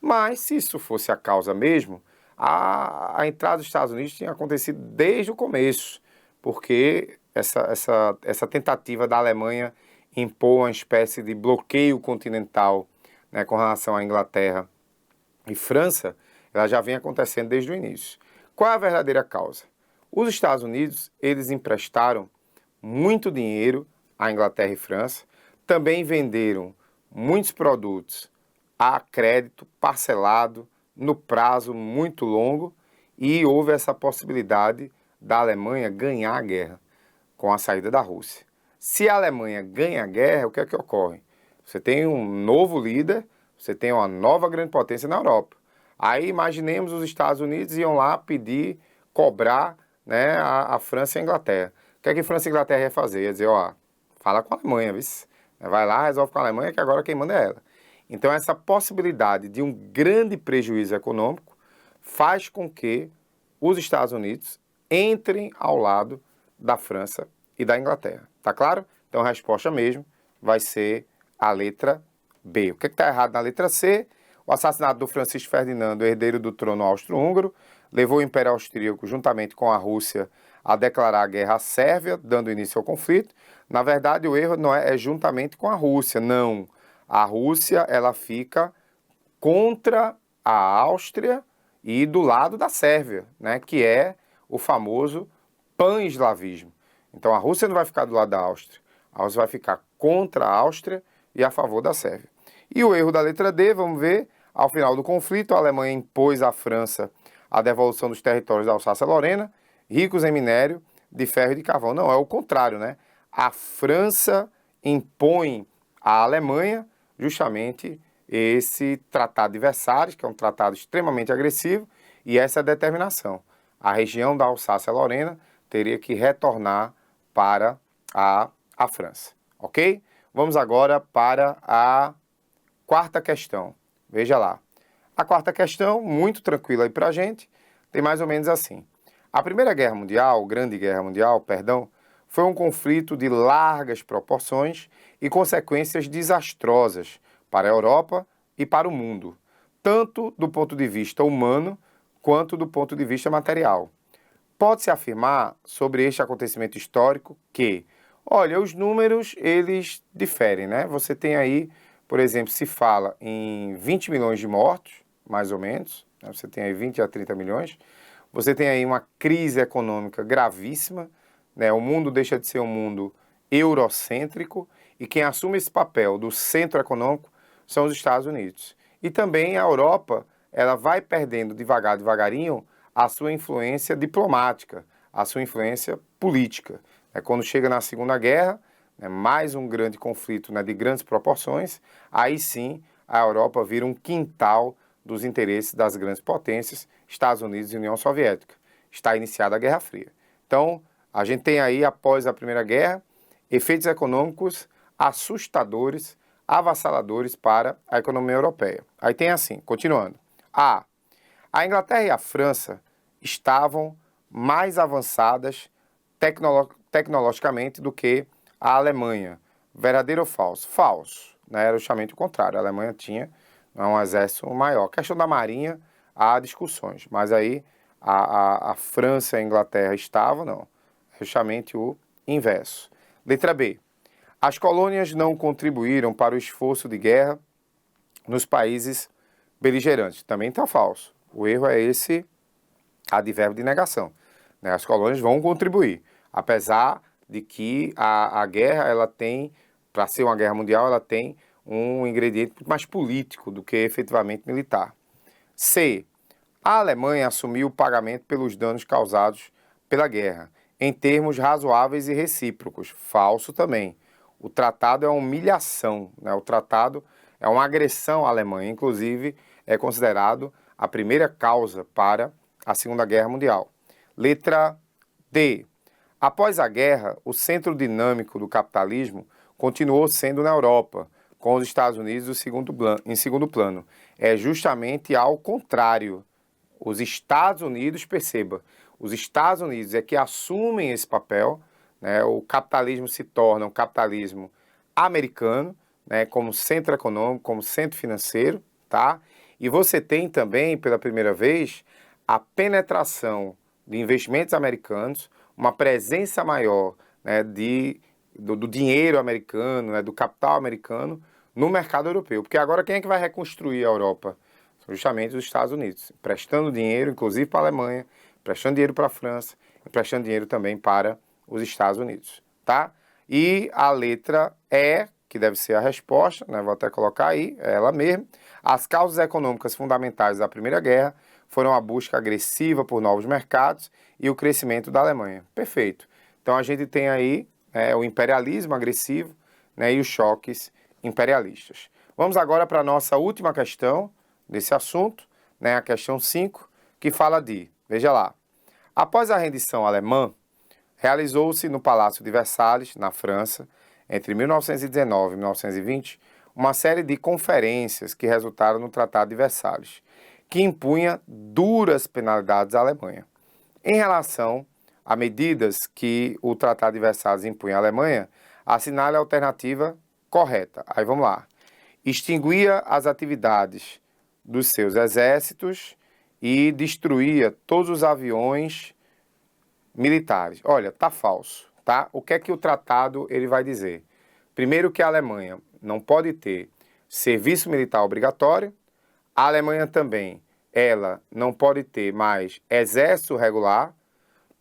Mas, se isso fosse a causa mesmo, a entrada dos Estados Unidos tinha acontecido desde o começo, porque essa tentativa da Alemanha impor uma espécie de bloqueio continental, né, com relação à Inglaterra e França, ela já vem acontecendo desde o início. Qual é a verdadeira causa? Os Estados Unidos, eles emprestaram muito dinheiro à Inglaterra e França, também venderam muitos produtos a crédito parcelado, no prazo muito longo, e houve essa possibilidade da Alemanha ganhar a guerra com a saída da Rússia. Se a Alemanha ganha a guerra, o que é que ocorre? Você tem um novo líder, você tem uma nova grande potência na Europa. Aí imaginemos os Estados Unidos iam lá pedir, cobrar, né, a França e a Inglaterra. O que é que França e a Inglaterra ia fazer? Ia dizer, ó, fala com a Alemanha, viu? Vai lá, resolve com a Alemanha, que agora quem manda é ela. Então essa possibilidade de um grande prejuízo econômico faz com que os Estados Unidos entrem ao lado da França e da Inglaterra. Tá claro? Então a resposta mesmo vai ser a letra B. O que está errado na letra C? O assassinato do Francisco Ferdinando, herdeiro do trono austro-húngaro, levou o Império Austríaco, juntamente com a Rússia, a declarar a guerra à Sérvia, dando início ao conflito. Na verdade, o erro não é juntamente com a Rússia, não. A Rússia, ela fica contra a Áustria e do lado da Sérvia, né, que é o famoso pan-eslavismo. Então a Rússia não vai ficar do lado da Áustria, a Rússia vai ficar contra a Áustria e a favor da Sérvia. E o erro da letra D, vamos ver, ao final do conflito, a Alemanha impôs à França a devolução dos territórios da Alsácia-Lorena, ricos em minério, de ferro e de carvão. Não, é o contrário, né? A França impõe à Alemanha justamente esse Tratado de Versalhes, que é um tratado extremamente agressivo, e essa determinação. A região da Alsácia-Lorena teria que retornar para a França, ok? Vamos agora para a quarta questão. Veja lá. A quarta questão, muito tranquila aí para a gente, tem mais ou menos assim. A Primeira Guerra Mundial, Grande Guerra Mundial, perdão, foi um conflito de largas proporções e consequências desastrosas para a Europa e para o mundo, tanto do ponto de vista humano quanto do ponto de vista material. Pode-se afirmar sobre este acontecimento histórico que, olha, os números, eles diferem, né? Você tem aí, por exemplo, se fala em 20 milhões de mortos, mais ou menos, né? Você tem aí 20 a 30 milhões, você tem aí uma crise econômica gravíssima, né? O mundo deixa de ser um mundo eurocêntrico e quem assume esse papel do centro econômico são os Estados Unidos. E também a Europa, ela vai perdendo devagarinho a sua influência diplomática, a sua influência política. Quando chega na Segunda Guerra, mais um grande conflito, de grandes proporções, aí sim a Europa vira um quintal dos interesses das grandes potências, Estados Unidos e União Soviética. Está iniciada a Guerra Fria. Então, a gente tem aí, após a Primeira Guerra, efeitos econômicos assustadores, avassaladores para a economia europeia. Aí tem assim, continuando. A Inglaterra e a França estavam mais avançadas tecnologicamente do que a Alemanha. Verdadeiro ou falso? Falso. Era justamente o contrário. A Alemanha tinha um exército maior. A questão da marinha, há discussões. Mas aí a França e a Inglaterra estavam, não. Justamente o inverso. Letra B. As colônias não contribuíram para o esforço de guerra nos países beligerantes. Também está falso. O erro é esse advérbio de negação. As colônias vão contribuir, apesar de que a guerra, ela tem, para ser uma guerra mundial, ela tem um ingrediente muito mais político do que efetivamente militar. C. A Alemanha assumiu o pagamento pelos danos causados pela guerra, em termos razoáveis e recíprocos. Falso também. O tratado é uma humilhação, o tratado é uma agressão à Alemanha, inclusive é considerado a primeira causa para a Segunda Guerra Mundial. Letra D. Após a guerra, o centro dinâmico do capitalismo continuou sendo na Europa, com os Estados Unidos em segundo plano. É justamente ao contrário. Os Estados Unidos, perceba, os Estados Unidos é que assumem esse papel, o capitalismo se torna um capitalismo americano, como centro econômico, como centro financeiro, tá? E você tem também, pela primeira vez, a penetração de investimentos americanos, uma presença maior do dinheiro americano, do capital americano no mercado europeu. Porque agora quem é que vai reconstruir a Europa? São justamente os Estados Unidos, prestando dinheiro, inclusive para a Alemanha, prestando dinheiro para a França, e prestando dinheiro também para os Estados Unidos, tá? E a letra E, que deve ser a resposta, vou até colocar aí, é ela mesma. As causas econômicas fundamentais da Primeira Guerra foram a busca agressiva por novos mercados e o crescimento da Alemanha. Perfeito. Então a gente tem aí o imperialismo agressivo e os choques imperialistas. Vamos agora para a nossa última questão desse assunto, a questão 5, que fala de, veja lá, após a rendição alemã, realizou-se no Palácio de Versalhes, na França, entre 1919 e 1920, uma série de conferências que resultaram no Tratado de Versalhes, que impunha duras penalidades à Alemanha. Em relação a medidas que o Tratado de Versalhes impunha à Alemanha, assinale a alternativa correta. Aí vamos lá. Extinguia as atividades dos seus exércitos e destruía todos os aviões militares. Olha, tá falso, tá? O que é que o tratado ele vai dizer? Primeiro que a Alemanha não pode ter serviço militar obrigatório. A Alemanha também, ela não pode ter mais exército regular,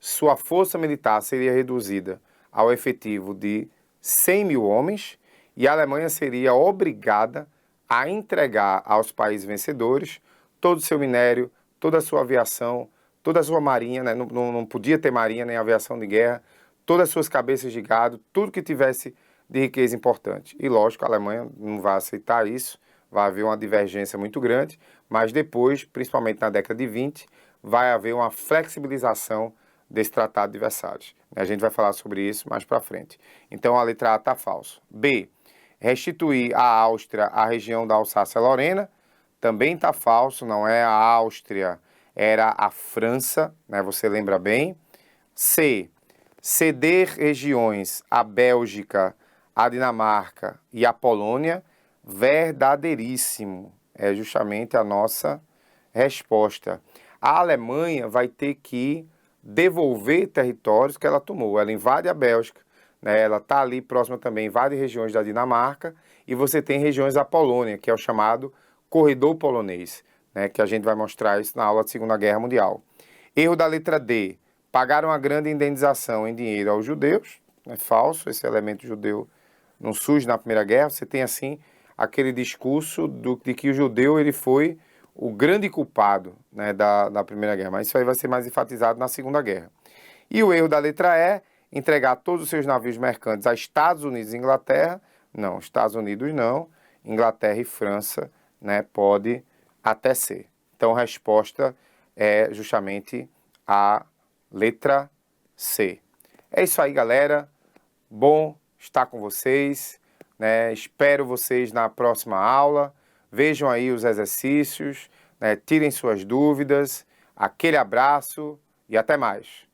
sua força militar seria reduzida ao efetivo de 100 mil homens e a Alemanha seria obrigada a entregar aos países vencedores todo o seu minério, toda a sua aviação, toda a sua marinha, né? Não podia ter marinha nem aviação de guerra, todas as suas cabeças de gado, tudo que tivesse de riqueza importante. E lógico, a Alemanha não vai aceitar isso, vai haver uma divergência muito grande, mas depois, principalmente na década de 20, vai haver uma flexibilização desse Tratado de Versalhes. A gente vai falar sobre isso mais para frente. Então a letra A está falso. B, restituir à Áustria a região da Alsácia-Lorena, também está falso, não é a Áustria, era a França, né? Você lembra bem. C, ceder regiões à Bélgica, à Dinamarca e à Polônia, verdadeiríssimo. É justamente a nossa resposta. A Alemanha vai ter que devolver territórios que ela tomou. Ela invade a Bélgica, né? Ela está ali próxima também, invade regiões da Dinamarca, e você tem regiões da Polônia, que é o chamado corredor polonês, né? Que a gente vai mostrar isso na aula de Segunda Guerra Mundial. Erro da letra D. Pagaram uma grande indenização em dinheiro aos judeus. É falso, esse elemento judeu não surge na Primeira Guerra. Você tem, assim, aquele discurso de que o judeu ele foi o grande culpado, né, da Primeira Guerra. Mas isso aí vai ser mais enfatizado na Segunda Guerra. E o erro da letra E, entregar todos os seus navios mercantes a Estados Unidos e Inglaterra. Não, Estados Unidos não. Inglaterra e França, né, pode até ser. Então, a resposta é justamente a letra C. É isso aí, galera. Bom estar com vocês, né? Espero vocês na próxima aula. Vejam aí os exercícios, né? Tirem suas dúvidas. Aquele abraço e até mais.